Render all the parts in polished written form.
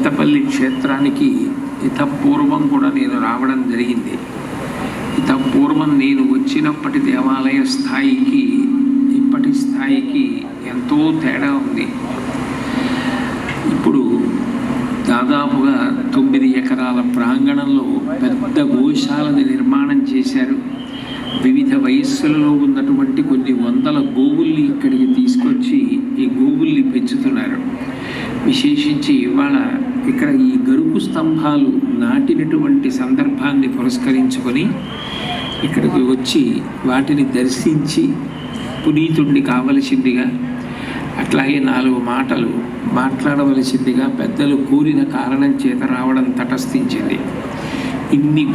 చింతపల్లి క్షేత్రానికి పూర్వం కూడా నేను రావడం జరిగింది. పూర్వం నేను వచ్చినప్పటి దేవాలయ స్థాయికి ఇప్పటి స్థాయికి ఎంతో తేడా ఉంది. ఇప్పుడు దాదాపుగా 9 ఎకరాల ప్రాంగణంలో పెద్ద గోశాలని నిర్మాణం చేశారు. వివిధ వయస్సులలో ఉన్నటువంటి కొన్ని వందల గోవుల్ని ఇక్కడికి తీసుకొచ్చి ఈ గోవుల్ని పెంచుతున్నారు. విశేషించి ఇవాళ ఇక్కడ ఈ గరుకు స్తంభాలు నాటినటువంటి సందర్భాన్ని పురస్కరించుకొని ఇక్కడికి వచ్చి వాటిని దర్శించి పునీతుడిని కావలసిందిగా, అట్లాగే 4 మాటలు మాట్లాడవలసిందిగా పెద్దలు కోరిన కారణం చేత రావడం తటస్థించింది. ఇన్ని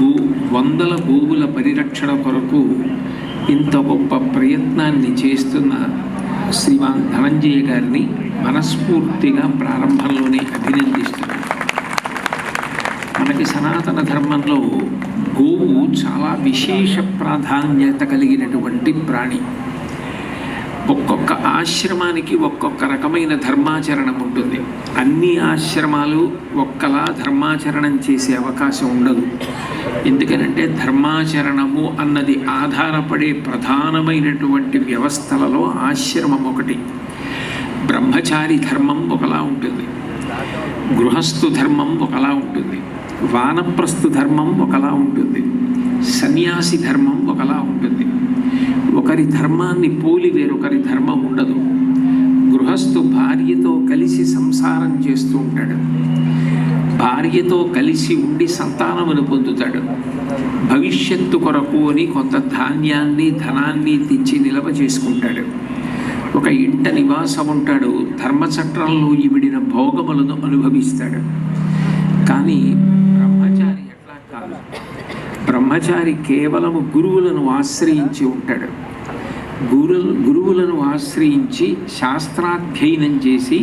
వందల గోవుల పరిరక్షణ కొరకు ఇంత గొప్ప ప్రయత్నాన్ని చేస్తున్న శ్రీమాన్ ధనంజయ గారిని మనస్ఫూర్తిగా ప్రారంభంలోనే అభినందిస్తున్నాను. మనకి సనాతన ధర్మంలో గోవు చాలా విశేష ప్రాధాన్యత కలిగినటువంటి ప్రాణి. ఒక్కొక్క ఆశ్రమానికి ఒక్కొక్క రకమైన ధర్మాచరణం ఉంటుంది. అన్ని ఆశ్రమాలు ఒక్కలా ధర్మాచరణం చేసే అవకాశం ఉండదు. ఎందుకనంటే ధర్మాచరణము అన్నది ఆధారపడే ప్రధానమైనటువంటి వ్యవస్థలలో ఆశ్రమం ఒకటి. బ్రహ్మచారి ధర్మం ఒకలా ఉంటుంది, గృహస్థు ధర్మం ఒకలా ఉంటుంది, వానప్రస్థు ధర్మం ఒకలా ఉంటుంది, సన్యాసి ధర్మం ఒకలా ఉంటుంది. ఒకరి ధర్మాన్ని పోలి వేరొకరి ధర్మం ఉండదు. గృహస్థు భార్యతో కలిసి సంసారం చేస్తూ ఉంటాడు, భార్యతో కలిసి ఉండి సంతానమును పొందుతాడు. భవిష్యత్తు కొరకు అని కొంత ధాన్యాన్ని ధనాన్ని తెచ్చి నిల్వ చేసుకుంటాడు. ఒక ఇంట నివాసం ఉంటాడు, ధర్మచట్రంలో ఇవిడిన భోగములను అనుభవిస్తాడు. కానీ బ్రహ్మచారి ఎట్లా కాదు. బ్రహ్మచారి కేవలము గురువులను ఆశ్రయించి ఉంటాడు. గురువులను ఆశ్రయించి శాస్త్రాధ్యయనం చేసి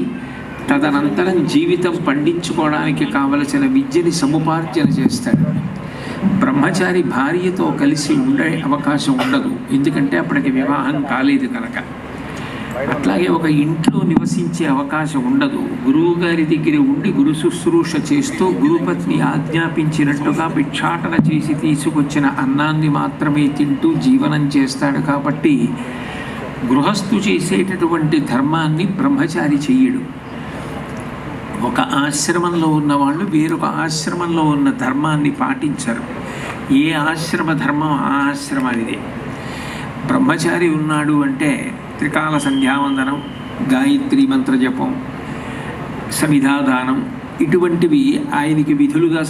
తదనంతరం జీవితం పండించుకోవడానికి కావలసిన విద్యని సముపార్జన చేస్తాడు. బ్రహ్మచారి భార్యతో కలిసి ఉండే అవకాశం ఉండదు, ఎందుకంటే అప్పటికి వివాహం కాలేదు కనుక. అట్లాగే ఒక ఇంట్లో నివసించే అవకాశం ఉండదు. గురువు గారి దగ్గర ఉండి గురు శుశ్రూష చేస్తూ గురుపత్ని ఆజ్ఞాపించినట్టుగా భిక్షాటన చేసి తీసుకొచ్చిన అన్నాన్ని మాత్రమే తింటూ జీవనం చేస్తాడు. కాబట్టి గృహస్థు చేసేటటువంటి ధర్మాన్ని బ్రహ్మచారి చెయ్యడు. ఒక ఆశ్రమంలో ఉన్నవాళ్ళు వేరొక ఆశ్రమంలో ఉన్న ధర్మాన్ని పాటించరు. ఏ ఆశ్రమ ధర్మం ఆ ఆశ్రమానిదే. బ్రహ్మచారి ఉన్నాడు అంటే త్రికాల సంధ్యావందనం, గాయత్రి మంత్ర జపం, సమిధాదానం ఇటువంటివి ఆయనకి విధులుగా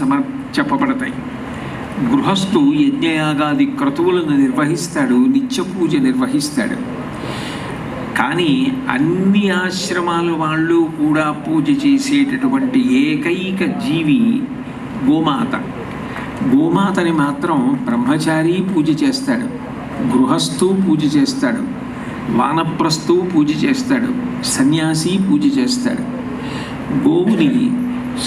చెప్పబడతాయి. గృహస్థు యజ్ఞయాగాది క్రతువులను నిర్వహిస్తాడు, నిత్య పూజ నిర్వహిస్తాడు. కానీ అన్ని ఆశ్రమాల వాళ్ళు కూడా పూజ చేసేటటువంటి ఏకైక జీవి గోమాత. గోమాతని మాత్రం బ్రహ్మచారి పూజ చేస్తాడు, గృహస్థు పూజ చేస్తాడు, వానప్రస్థు పూజ చేస్తాడు, సన్యాసి పూజ చేస్తాడు. గోవుని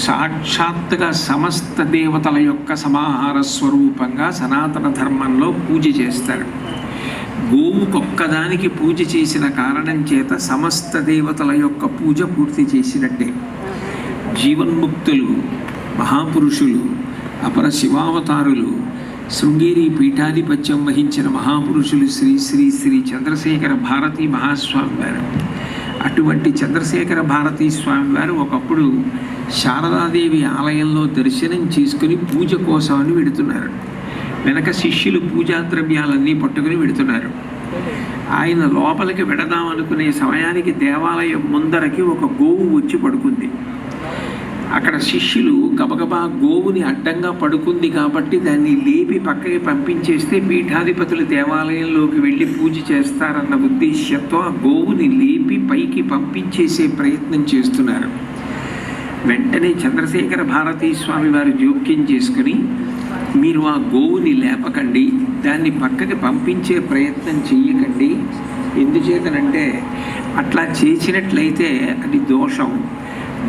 సాక్షాత్తుగా సమస్త దేవతల యొక్క సమాహార స్వరూపంగా సనాతన ధర్మంలో పూజ చేస్తాడు. గోవుకొక్కదానికి పూజ చేసిన కారణం చేత సమస్త దేవతల యొక్క పూజ పూర్తి చేసినట్టే. జీవన్ముక్తులు, మహాపురుషులు, అపర శివావతారులు, శృంగేరి పీఠాధిపత్యం వహించిన మహాపురుషులు శ్రీ శ్రీ శ్రీ చంద్రశేఖర భారతీ మహాస్వామి వారు. అటువంటి చంద్రశేఖర భారతీ స్వామి వారు ఒకప్పుడు శారదాదేవి ఆలయంలో దర్శనం చేసుకుని పూజ కోసమని వెడుతున్నారు. వెనక శిష్యులు పూజా ద్రవ్యాలన్నీ పట్టుకుని వెడుతున్నారు. ఆయన లోపలికి వెడదామనుకునే సమయానికి దేవాలయం ముందరకి ఒక గోవు వచ్చి పడుకుంది. అక్కడ శిష్యులు గబగబా గోవుని అడ్డంగా పడుకుంది కాబట్టి దాన్ని లేపి పక్కకి పంపించేస్తే పీఠాధిపతులు దేవాలయంలోకి వెళ్ళి పూజ చేస్తారన్న ఉద్దేశ్యంతో ఆ గోవుని లేపి పైకి పంపించేసే ప్రయత్నం చేస్తున్నారు. వెంటనే చంద్రశేఖర భారతీ స్వామి వారు జోక్యం చేసుకుని, మీరు ఆ గోవుని లేపకండి, దాన్ని పక్కకి పంపించే ప్రయత్నం చెయ్యకండి. ఎందుచేతనంటే అట్లా చేసినట్లయితే అది దోషం.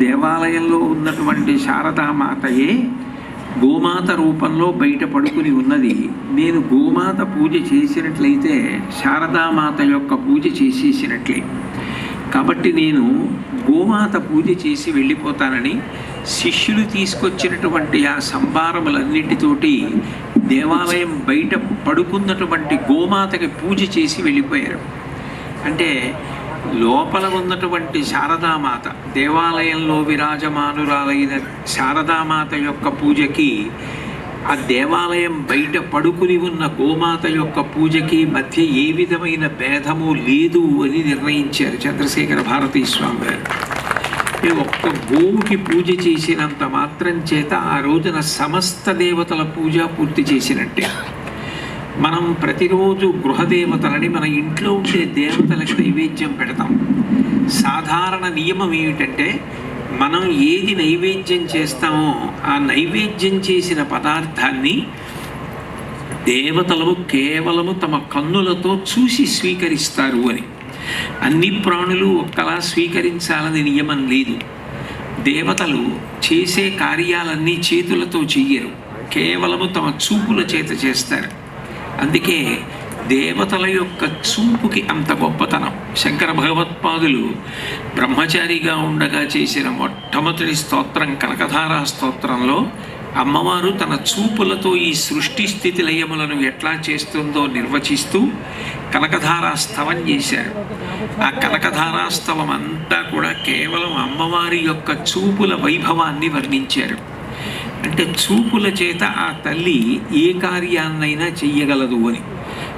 దేవాలయంలో ఉన్నటువంటి శారదామాతయే గోమాత రూపంలో బయట పడుకుని ఉన్నది. నేను గోమాత పూజ చేసినట్లయితే శారదామాత యొక్క పూజ చేసేసినట్లే. కాబట్టి నేను గోమాత పూజ చేసి వెళ్ళిపోతానని శిష్యులు తీసుకొచ్చినటువంటి ఆ సంభారములన్నిటితోటి దేవాలయం బయట పడుకున్నటువంటి గోమాతకి పూజ చేసి వెళ్ళిపోయారు. అంటే లోపల ఉన్నటువంటి శారదామాత, దేవాలయంలో విరాజమానురాలైన శారదామాత యొక్క పూజకి ఆ దేవాలయం బయట పడుకుని ఉన్న గోమాత యొక్క పూజకి మధ్య ఏ విధమైన భేదము లేదు అని నిర్ణయించారు చంద్రశేఖర భారతీ స్వామి గారు. ఒక్క గోవుకి పూజ చేసినంత మాత్రం చేత ఆ రోజున సమస్త దేవతల పూజ పూర్తి చేసినట్టే. మనం ప్రతిరోజు గృహదేవతలని మన ఇంట్లో ఉండే దేవతలకు నైవేద్యం పెడతాం. సాధారణ నియమం ఏమిటంటే మనం ఏది నైవేద్యం చేస్తామో ఆ నైవేద్యం చేసిన పదార్థాన్ని దేవతలు కేవలము తమ కన్నులతో చూసి స్వీకరిస్తారు అని. అన్ని ప్రాణులు ఒక్కలా స్వీకరించాలని నియమం లేదు. దేవతలు చేసే కార్యాలన్నీ చేతులతో చెయ్యరు, కేవలము తమ చూపుల చేత చేస్తారు. అందుకే దేవతల యొక్క చూపుకి అంత గొప్పతనం. శంకర భగవత్పాదులు బ్రహ్మచారిగా ఉండగా చేసిన మొట్టమొదటి స్తోత్రం కనకధారా స్తోత్రంలో అమ్మవారు తన చూపులతో ఈ సృష్టి స్థితి లయములను ఎట్లా చేస్తుందో నిర్వచిస్తూ కనకధారాస్తవం చేశారు. ఆ కనకధారాస్తవం అంతా కూడా కేవలం అమ్మవారి యొక్క చూపుల వైభవాన్ని వర్ణించారు. అంటే చూపుల చేత ఆ తల్లి ఏ కార్యాన్నైనా చెయ్యగలదు అని.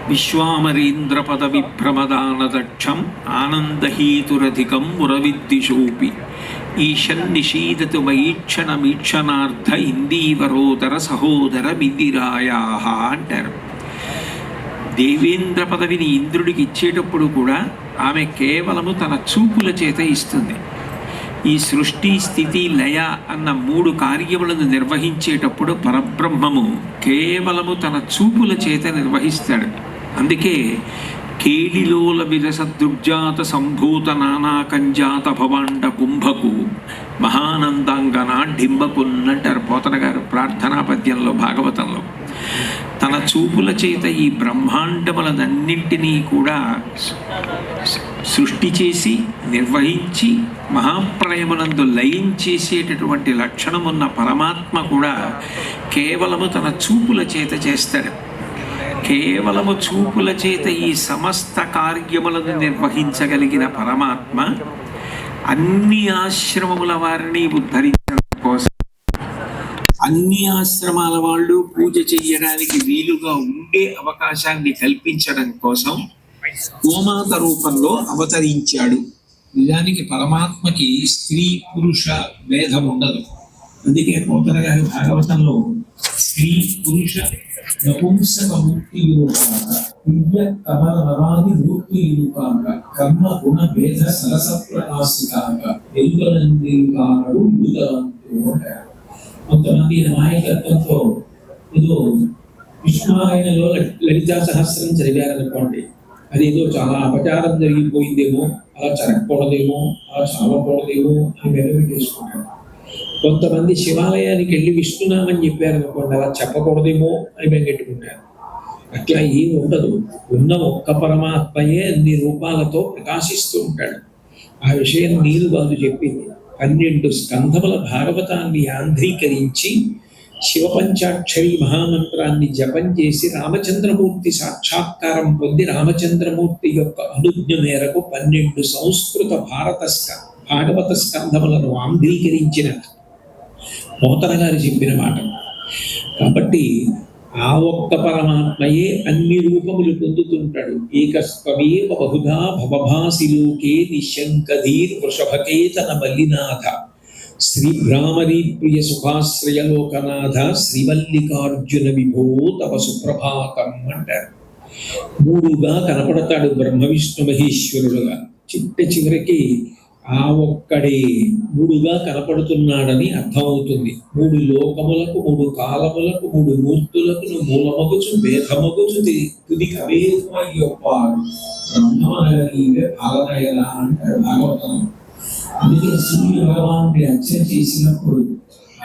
విశ్వామరీంద్ర పద విభ్రమదానదక్షం ఆనందహీతురధికం మురవిద్దిశోపి ఈశన్నిషీదతు మయీక్షణమీక్షణార్థ ఇందీవరోదర సహోదర మిదిరాయా అంటారు. దేవేంద్ర పదవిని ఇంద్రుడికి ఇచ్చేటప్పుడు కూడా ఆమె కేవలము తన చూపుల చేత ఇస్తుంది. ఈ సృష్టి స్థితి లయ అన్న 3 కార్యములను నిర్వహించేటప్పుడు పరబ్రహ్మము కేవలము తన చూపుల చేత నిర్వహిస్తాడు. అందుకే కేళిలోల విరసదృగ్జాత సంభూత నానాకంజాత భవాండ కుంభకు మహానందాంగన డింబకున్నంటారు పోతన గారు ప్రార్థనా పద్యంలో భాగవతంలో. తన చూపుల చేత ఈ బ్రహ్మాండములనన్నింటినీ కూడా సృష్టి చేసి నిర్వహించి మహాప్రళయమునందు లయించేసేటటువంటి లక్షణమున్న పరమాత్మ కూడా కేవలము తన చూపుల చేత చేస్తాడు. కేవలము చూపుల చేత ఈ సమస్త కార్యములను నిర్వహించగలిగిన పరమాత్మ అన్ని ఆశ్రమముల వారిని ఉద్ధరించడం కోసం, అన్ని ఆశ్రమాల వాళ్ళు పూజ చెయ్యడానికి వీలుగా ఉండే అవకాశాన్ని కల్పించడం కోసం గోమాత రూపంలో అవతరించాడు. నిజానికి పరమాత్మకి స్త్రీ పురుష భేదం ఉండదు. అందుకే పోతన గారి భాగవతంలో స్త్రీ పురుష నపుంసక ముక్తి విరూపాక దివ్య కమల నరాది మూర్తి విరూపాక కర్మ గుణ భేద సరస ప్రకాశికాక వెలుగలందికాడు యూదలంతో ఉంటారు. కొంతమంది నాయకత్వంతో ఏదో విష్ణువాయనలో లలితా సహస్రం చదివారనుకోండి, అదేదో చాలా అపచారం జరిగిపోయిందేమో, అలా జరగకూడదేమో, అలా చావకూడదేమో అని వెలువెట్టేసుకుంటారు. కొంతమంది శివాలయానికి వెళ్ళి విష్ణునామని చెప్పారనుకోండి, అలా చెప్పకూడదేమో అని బెంగెట్టుకుంటారు. అట్లా ఏం ఉండదు. ఉన్న ఒక్క పరమాత్మయే అన్ని రూపాలతో ప్రకాశిస్తూ ఉంటాడు. ఆ విషయం నేను కాదు చెప్పింది. 12 స్కంధముల భాగవతాన్ని ఆంధ్రీకరించి శివపంచాక్షరి మహామంత్రాన్ని జపం చేసి రామచంద్రమూర్తి సాక్షాత్కారం పొంది రామచంద్రమూర్తి యొక్క అనుజ్ఞ మేరకు 12 సంస్కృత భాగవత స్కంధములను ఆంధ్రీకరించిన పోతన గారు చెప్పిన మాట. కాబట్టి ఆ ఒక్క పరమాత్మయే అన్ని రూపములు పొందుతుంటాడు. ఏకస్వమేవ బహుధా భవభాసి లోకే నిశంకధీర్ వృషభకేతన మల్లినాథ శ్రీ భ్రామరీ ప్రియ సుఖాశ్రయలోకనాథ శ్రీమల్లికార్జున విభో తవ సుప్రభాతం అంటారు. 3గా కనపడతాడు బ్రహ్మ విష్ణు మహేశ్వరుడుగా. చివరికి ఆ ఒక్కడే 3గా కనపడుతున్నాడని అర్థమవుతుంది. 3 లోకములకు 3 కాలములకు 3 మూర్తులకు మూలమగుచు భేదమగుచు తుది కవేత్మయ్యొప్పాడు బ్రహ్మనగరీవే పాలనయల అంటారు భాగవతం. అందుకే సూర్య భగవానుడి అర్చన చేసినప్పుడు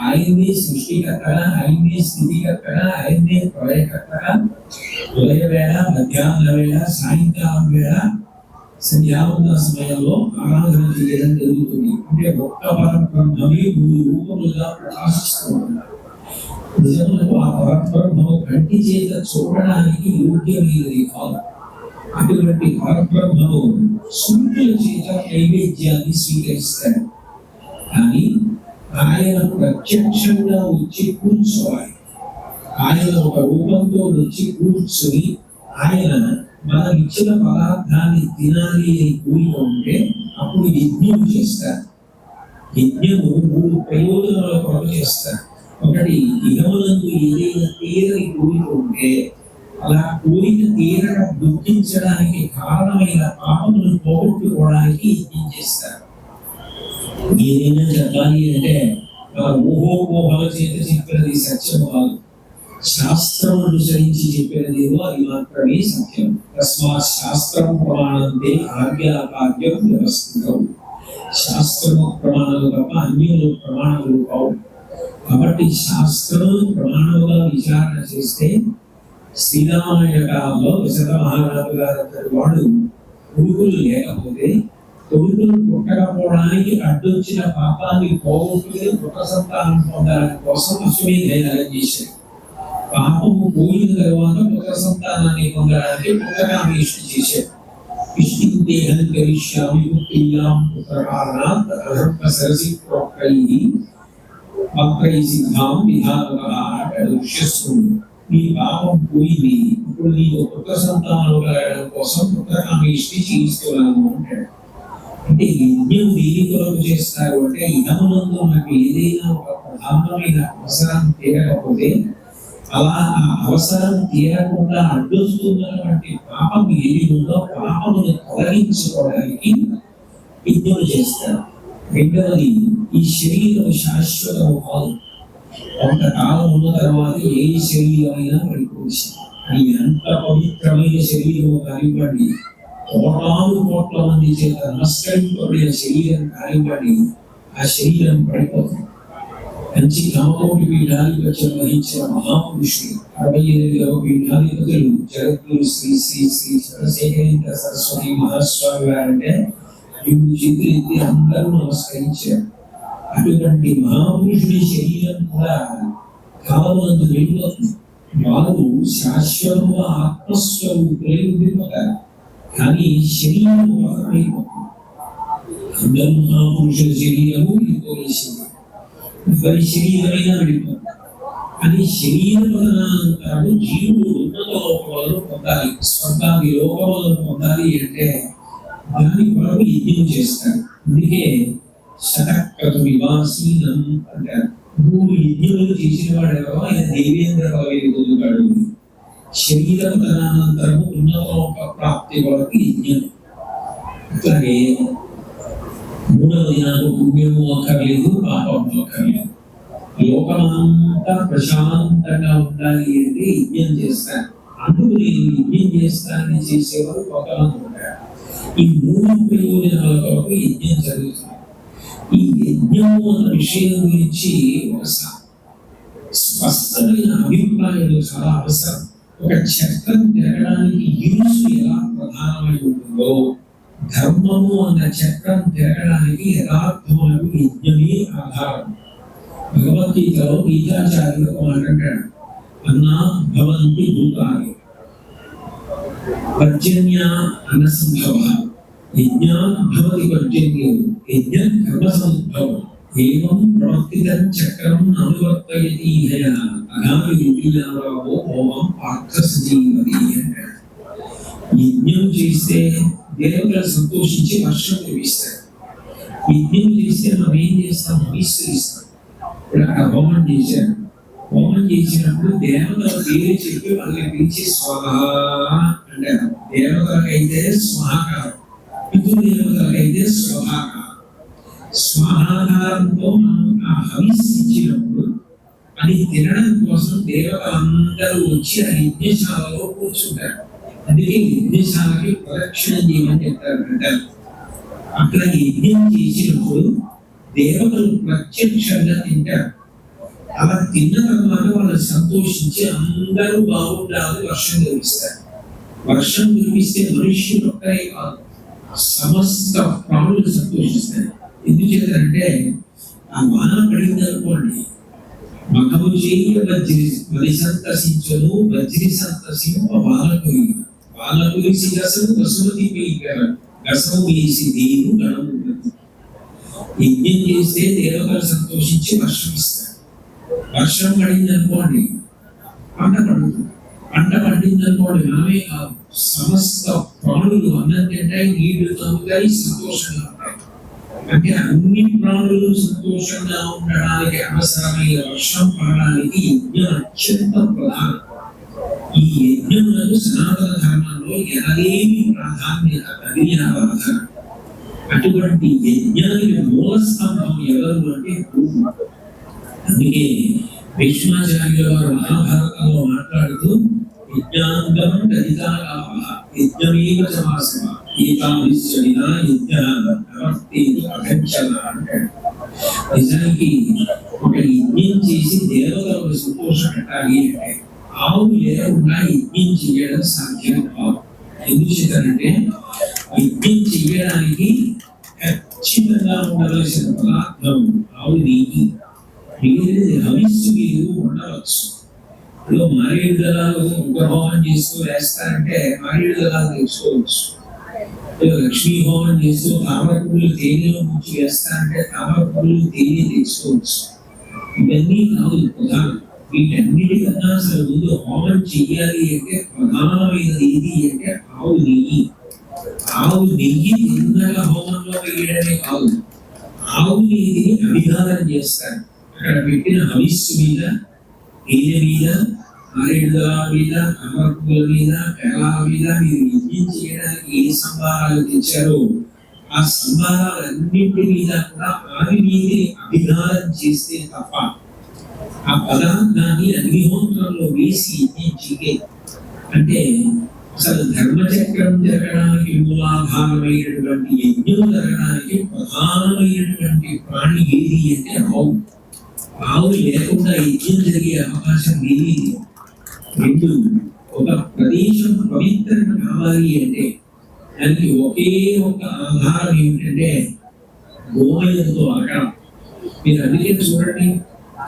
ఆయన్నే సృష్టికర్తగా, ఆయన్నే స్థితికర్తగా, ఆయన్నే ప్రళయకర్తగా ఉదయ వేళ, మధ్యాహ్న వేళ, సాయంకాలం వేళ సంధ్యావందన సమయంలో ఆరాధన చేయడం జరుగుతుంది. అంటే ఒక్క పరబ్రహ్మమే 3 రూపములుగా ప్రకాశిస్తూ ఉన్నారు. నిజములకు ఆ పరబ్రహ్మము కంటి చేత చూడడానికి యోగ్యమైనది కాదు. అటువంటి పరబ్రహ్మము సూర్యుల చేత నైవేద్యాన్ని స్వీకరిస్తాడు. కానీ ఆయన ప్రత్యక్షంగా వచ్చి కూర్చోవాలి. ఆయన ఒక రూపంతో వచ్చి కూర్చొని ఆయన మనం ఇచ్చిన పదార్థాన్ని తినాలి అని కూరుకుంటే అప్పుడు యజ్ఞం చేస్తారు. యజ్ఞము 3 ప్రయోజనాల కొరకు చేస్తారు. ఒకటి, ఇహమునందు ఏదైనా తీరని కోరికుంటే అలా కోరిక తీరక దుఃఖించడానికి కారణమైన పాపములను పోగొట్టుకోవడానికి యజ్ఞం చేస్తారు. ఏదైనా చెప్పాలి అంటే ఊహోపోహల చేత చెప్పినది సత్యం కాదు. శాస్త్రం అనుసరించి చెప్పినదేమో అది మాత్రమే సత్యం. తస్మాత్ శాస్త్రం ప్రమాణంతే కార్యాకార్యం వ్యవస్థితం. శాస్త్రము ప్రమాణాలు తప్ప అన్యులు ప్రమాణాలు కావు. కాబట్టి శాస్త్రం ప్రమాణముగా విచారణ చేస్తే శ్రీరామాయణ కాలంలో దశరథ మహారాజు గారు వాడు కొడుకులు లేకపోతే కొడుకులు పుట్టకపోవడానికి అడ్డొచ్చిన పాపాన్ని పోగొట్టుకుని పుట్ట సంతానం పొందడానికి కోసం అశ్వమేధ యాగం చేశాడు. పాపము పోయిన తర్వాత పుత్ర సంతానాన్ని పొందడానికి పుత్రకామేష్టి చేశాడు. విష్ణుదేహం కరిష్యామి పుత్రీయాం పుత్రకారణాత్ అధర్మ సరసి ప్రోక్తైః వక్రై సిద్ధాం విధానః అంటాడు ఋష్యశృంగుడు. నీ పాపం పోయింది, ఇప్పుడు నీకు పుత్ర సంతానం కలగడం కోసం పుత్రకామేష్టి చేయిస్తున్నాను అంటాడు. అంటే యజ్ఞం దేని కొరకు చేస్తారు అంటే ఇహమునందు మనకు ఏదైనా ఒక ప్రధానమైన అవసరం తీరకపోతే అలా ఆ అవసరం తీరకుండా అడ్డొస్తున్నటువంటి పాపం ఏది ఉందో పాపమును తొలగించుకోవడానికి యజ్ఞం చేస్తారు. రెండవది, ఈ శరీరం శాశ్వతము కాదు. కొంతకాలం ఉన్న తర్వాత ఏ శరీరమైనా పడిపోవచ్చు. అది ఎంత పవిత్రమైన శరీరం కానివ్వండి, కోట్ల మంది చేత నమస్కరింపబడిన శరీరం కానివ్వండి, ఆ శరీరం పడిపోతుంది. మంచి కామకోటి పీఠాధిపత్యం వహించిన మహాపురుషులు 68వ పీఠాధిపతులు జగద్గురు శ్రీ శ్రీ శ్రీ చంద్రశేఖరేంద్ర సరస్వతి మహాస్వామి గారంటే 2 చేతులు ఎత్తి అందరూ నమస్కరించారు. అటువంటి మహాపురుషుడి శరీరం కూడా కాలమందు వెళ్ళిపోతుంది. వారు శాశ్వతంగా ఆత్మస్వరూపులై ఉండిపోతారు. కానీ శరీరం అయిపోతుంది. అందరూ మహాపురుషుల శరీరము వెళ్ళిపోలేసింది. ఎవరి శరీరమైనా వెళ్ళిపోతుంది. అది శరీర పదనాంతరము జీవుడు ఉన్నత లోకములను పొందాలి, స్వర్గాది లోకములను పొందాలి అంటే దాని కొరకు యజ్ఞం చేస్తారు. అందుకే శతక్రతు వివాసీనం అంటారు. 3 యజ్ఞములు చేసిన వాడు ఎవరో ఆయన దేవేంద్ర పదవి పొందుతాడు. శరీర పదనానంతరము ఉన్నత లోక ప్రాప్తి కొరకు యజ్ఞం. అట్లాగే 3వది, నాకు పుణ్యము అక్కర్లేదు, పాపము అక్కర్లేదు, లోకమంతా ప్రశాంతంగా ఉండాలి అంటే యజ్ఞం చేస్తాను. అందుకు నేను యజ్ఞం చేస్తానని చేసేవారు కొంతమంది ఉంటారు. ఈ 3 ప్రయోజనాల కొరకు యజ్ఞం జరుగుతుంది. ఈ యజ్ఞము అన్న విషయం గురించి ఒక స్పష్టమైన అభిప్రాయాలు చాలా అవసరం. ఒక చక్రం తిరగడానికి ఇరుసు ఎలా ప్రధానమై ఉంటుందో ధర్మము అన్న చక్రం తిరగడానికి యథార్థములకు యజ్ఞమే ఆధారం. భగవద్గీతలో గీతాచార్యులు ఒక మాట అంటాడు, అన్నా భవంతి భూతాని పర్జన్య అన్నసంభవ యజ్ఞా భవతి పర్జన్యం యజ్ఞం కర్మ సముద్భవం ఏవం ప్రవర్తితం చక్రం అనువర్తయతి హయ అగామి రుచినారావో ఓం పార్థ సజీవతి అంటాడు. యజ్ఞం చేస్తే దేవతలు సంతోషించి వర్షం కురిపిస్తారు. యజ్ఞం చేస్తే మనం ఏం చేస్తాం? విశ్వసిస్తాం. ఇప్పుడు అక్కడ హోమం చేశారు. హోమం చేసినప్పుడు దేవతల పేరు చెప్పి వాళ్ళని పిలిచి స్వాహ అంటారు. దేవతలకైతే స్వాహాకారం, పితృదేవతలకైతే స్వహాకారం. స్వాహాకారంతో మనం ఆ హవిస్సు ఇచ్చినప్పుడు అది తినడం కోసం దేవతలందరూ వచ్చి ఆ యజ్ఞశాలలో కూర్చుంటారు. అందుకే యజ్ఞశాలకి ప్రదక్షిణం చేయమని చెప్తారు పెద్దలు. అక్కడ యజ్ఞం చేసినప్పుడు దేవతలు ప్రత్యక్షంగా తింటారు. అలా తిన్న తర్వాత వాళ్ళు సంతోషించి అందరూ బాగుండాలని వర్షం కురిపిస్తారు. వర్షం కురిపిస్తే మనుష్యులు ఒక్కరే కాదు, సమస్త ప్రాణులు సంతోషిస్తాయి. ఎందుచేతంటే ఆ వాన పడింది అనుకోండి, మగము చేయ వరి సంతసించను, వజ్రి సంతసింప వాన కురిగి, వాన కురిసి గసము వసుమతి గసము వేసి దేవు గణము. యజ్ఞం చేస్తే దేవతలు సంతోషించి వర్షం ఇస్తారు. వర్షం పడింది అనుకోండి, పంట పండుతుంది. పంట పండింది అనుకోండి, మనమే కాదు సమస్త ప్రాణులు అన్నం తింటాయి, నీళ్లు తాగుతాయి, సంతోషంగా ఉంటాయి. అంటే అన్ని ప్రాణులు సంతోషంగా ఉండడానికి అవసరమైన వర్షం పడడానికి యజ్ఞం అత్యంత ప్రధానం. ఈ యజ్ఞములకు సనాతన ధర్మంలో ఎనలేని ప్రాధాన్యత, అది ఆరాధన. అటువంటి యజ్ఞానికి మూల స్తంభం ఎవరు అంటే భూమి. అందుకే భీష్మాచార్యుల వారు మహాభారతంలో మాట్లాడుతూ యజ్ఞాంగం దరితారావ యజ్ఞమేవ సమాసమ ఏతావిశ్వడినా యజ్ఞాంగేతు అగచ్చల అంటాడు. నిజానికి ఒక యజ్ఞం చేసి దేవతలకు సంతోషం పెట్టాలి అంటే ఆవు లేకుండా యజ్ఞం చేయడం సాధ్యం కాదు. ఎందుచేతంటే యజ్ఞం చేయడానికి ఖచ్చితంగా ఉండవలసిన పదార్థం ఆవు నెయ్యి. మిగిలినది హవిస్సు మీరు ఉండవచ్చు. ఇప్పుడు మారేడు దళాలు ఉగ్రహోమం చేస్తూ వేస్తారంటే మారేడు దళాలు తెచ్చుకోవచ్చు. లక్ష్మీ హోమం చేస్తూ తామర పువ్వులు తేనెలో ముంచి వేస్తారంటే తామర పువ్వులు తేనె తెచ్చుకోవచ్చు. ఇవన్నీ కాదు ప్రధానం. వీటన్నిటికన్నా అసలు ముందు హోమం చెయ్యాలి అంటే ప్రధానమైనది ఏది అంటే ఆవు నెయ్యి. ఆవు నెయ్యి తిన్నగా హోమంలో వేయడమే కాదు, ఆవు నెయ్యిని అభిధానం చేస్తారు. అక్కడ పెట్టిన హవిస్సు మీద, తేనె మీద, మారేడు మీద, అమరపుల మీద, పేలాల మీద మీరు యజ్ఞం చేయడానికి ఏ సంభారాలు తెచ్చారో ఆ సంభారాలన్నింటి మీద కూడా ఆవి మీదే అభిధానం చేస్తే తప్ప ఆ పదార్థాన్ని అగ్నిహోత్రంలో వేసి యజ్ఞం చేయ. అంటే అసలు ధర్మచక్రం జరగడానికి మూలాధారమైనటువంటి యజ్ఞం జరగడానికి ప్రధానమైనటువంటి ప్రాణి ఏది అంటే ఆవు. ఆవు లేకుండా యజ్ఞం జరిగే అవకాశం ఏది? రెండు, ఒక ప్రదేశం పవిత్రం కావాలి అంటే దానికి ఒకే ఒక ఆధారం ఏమిటంటే గోమయంతో అక్కడ. మీరు అందుకే చూడండి,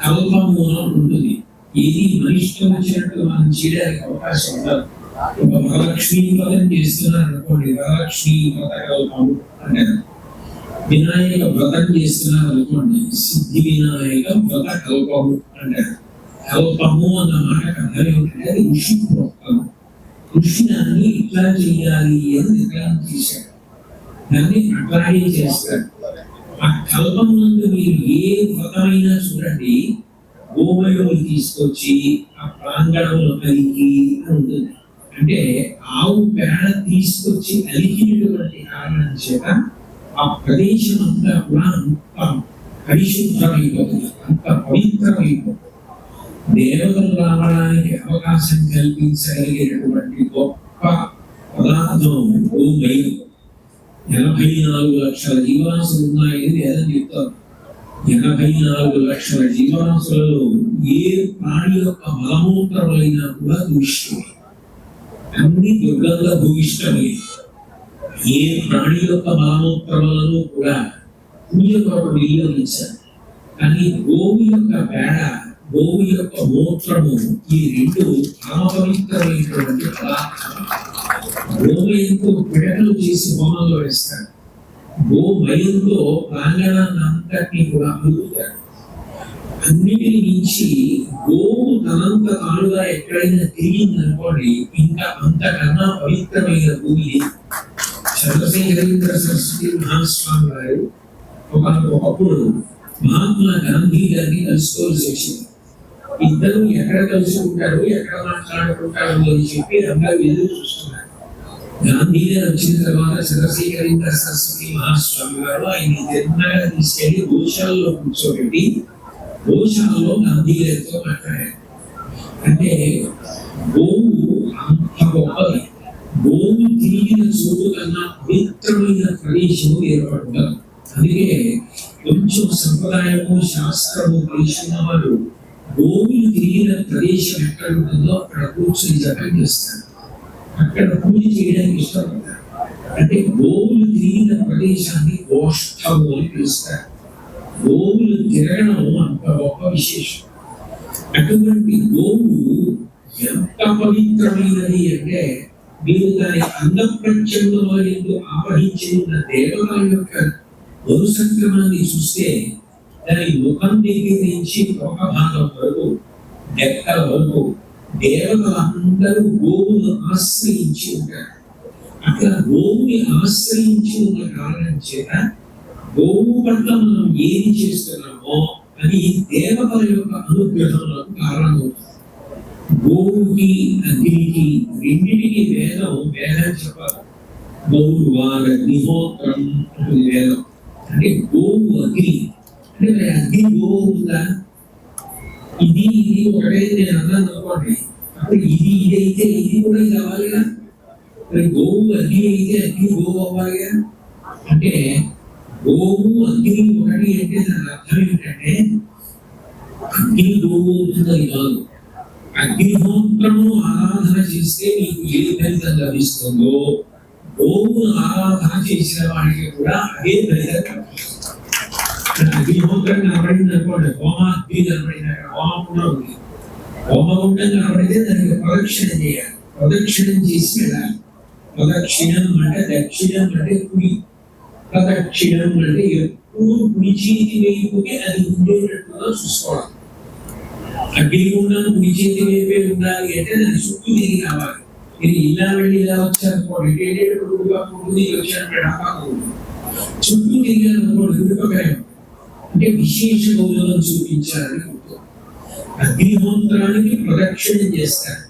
కల్పమూలం ఉంటుంది. ఏది మనిషికి వచ్చినట్టు మనం చేయడానికి అవకాశం ఉండదు. ఒక వరలక్ష్మీ వ్రతం చేస్తున్నారు అనుకోండి, వరలక్ష్మీ వ్రత కల్పము అంటారు. వినాయక వ్రతం చేస్తున్నారు అనుకోండి, సిద్ధి వినాయక వ్రత కల్పము అంటారు. కల్పము అన్న మాటకు అర్థం ఏమిటంటే అది ఋషి ప్రోక్తం. ఋషి దాన్ని ఇట్లా చేయాలి అని నిర్ణయం చేశారు, దాన్ని అట్లాగే చేస్తారు. ఆ కల్పం నందు మీరు ఏ వ్రతమైనా చూడండి, గోమయులు తీసుకొచ్చి ఆ ప్రాంగణంలో కలిగి ఉంటుంది. అంటే ఆవు పేడ తీసుకొచ్చి అలికినటువంటి కారణం చేత ఆ ప్రదేశం అంతా కూడా అంత పరిశుభ్రమైపోతుంది, అంత పవిత్రమైపోతుంది. దేవతలు రావడానికి అవకాశం కల్పించగలిగేటటువంటి గొప్ప పదార్థం గోమయం. 84 లక్షల జీవరాశులు ఉన్నాయని వేదం చెప్తారు. 84 లక్షల జీవరాశులలో ఏ ప్రాణి యొక్క మలమూత్రమైనా కూడా దుష్టులు, అన్ని దుర్గంధ భూయిష్టమే. ఏ ప్రాణి యొక్క మలమూత్రములను కూడా పూజ కొరకు వినియోగించారు. కానీ గోవు యొక్క పేడ, గోవు యొక్క మూత్రము, ఈ రెండు పరమపవిత్రమైనటువంటి పదార్థాలు. గోమయంతో పిడకలు చేసి హోమంలో వేస్తారు. గోమయంతో ప్రాంగణాన్ని అంతటినీ కూడా అలుగుతారు. అన్నిటిని మించి గోవు తనంత తానుగా ఎక్కడైనా తిరిగిందనుకోండి, ఇంకా అంతకన్నా పవిత్రమైన భూమి లేదు. చంద్రశేఖరేంద్ర సరస్వతి మహాస్వామి గారు ఒకప్పుడు మహాత్మా గాంధీ గారిని కలుసుకోవాల్సి వచ్చింది. ఇద్దరు ఎక్కడ కలుసుకుంటారు, ఎక్కడ మాట్లాడుకుంటారు అని చెప్పి అందరూ ఎదురు చూస్తున్నారు. గాంధీ గారు వచ్చిన తర్వాత చంద్రశేఖరేంద్ర సరస్వతి మహాస్వామి గారు ఆయన్ని తిన్నగా తీసుకెళ్లి గోశాలలో కూర్చోబెట్టి గోశాలలో గాంధీ గారితో మాట్లాడారు. అంటే గోవు అంత గొప్పది. గోవు తిరిగిన చోటు కన్నా పవిత్రమైన ప్రదేశము ఏర్పడదు. అందుకే కొంచెం సంప్రదాయము శాస్త్రము తెలిసిన వాళ్ళు గోవులు తిరిగిన ప్రదేశం ఎక్కడ ఉంటుందో అక్కడ కూర్చొని జపం చేస్తారు, అక్కడ పూజ చేయడానికి ఇష్టపడతారు. అంటే గోవులు తిరిగిన ప్రదేశాన్ని గోష్ఠము అని పిలుస్తారు. గోవులు తిరగడం అంత గొప్ప విశేషం. అటువంటి గోవు ఎంత పవిత్రమైనది అంటే మీరు దాని అంగప్రత్యంగంలో ఎందుకు ఆవహించి ఉన్న దేవతల యొక్క మరుసక్రమాన్ని చూస్తే దాని ముఖం దగ్గర నుంచి ఒక భాగం వరకు డెక్కల వరకు దేవతలందరూ గోవును ఆశ్రయించి ఉంటారు. అట్లా గోవుని ఆశ్రయించి ఉన్న కారణం చేత గోవు పట్ల మనం ఏది చేస్తున్నామో అది దేవతల యొక్క అనుగ్రహంలో కారణమవుతుంది. గోవుకి అగ్నికి రెండింటికి వేదం చెప్పాలి. గోవు అగ్నిహోత్రం అంటుంది వేదం. అంటే గోవు అగ్ని అంటే మరి అగ్ని గోవు ఉందా? ఇది ఒకటే నేను అన్నాను అనుకోండి, అప్పుడు ఇది ఇదైతే ఇది కూడా ఇది అవ్వాలిగా. మరి గోవు అగ్ని అయితే అగ్ని గోవు అవ్వాలిగా. అంటే గోవు అగ్ని ఒకటి అంటే దాని అర్థం ఏంటంటే అగ్ని గోవు అవుతుందని కాదు. అగ్నిహోత్రము ఆరాధన చేస్తే మీకు ఏ ఫలితం లభిస్తుందో గోవును ఆరాధన చేసిన వాడికి కూడా అదే ఫలితం. అగ్నిహోత్రం కనబడింది అనుకోండి, హోమాగ్ని కనబడింది, హోమం కూడా ఉంది. హోమగుండం కనబడితే దానికి ప్రదక్షిణ చేయాలి. ప్రదక్షిణం చేసి వెళ్ళాలి. ప్రదక్షిణం అంటే దక్షిణం అంటే కుడి, ప్రదక్షిణం అంటే ఎప్పుడు కుడి చేతి వైపుకి అది ఉండేటట్టుగా చూసుకోవాలి. అగ్నిగుండం కుడి చేతి వైపే ఉండాలి అంటే దాన్ని చుట్టూ తిరిగి రావాలి. ఇది ఇలా వెళ్ళి ఇలా వచ్చారనుకోండి, చుట్టూ తిరిగారనుకోండి విడిపకాయం అంటే విశేష గౌరవం చూపించాలని ఉంటుంది. అగ్నిహోత్రానికి ప్రదక్షిణం చేస్తారు.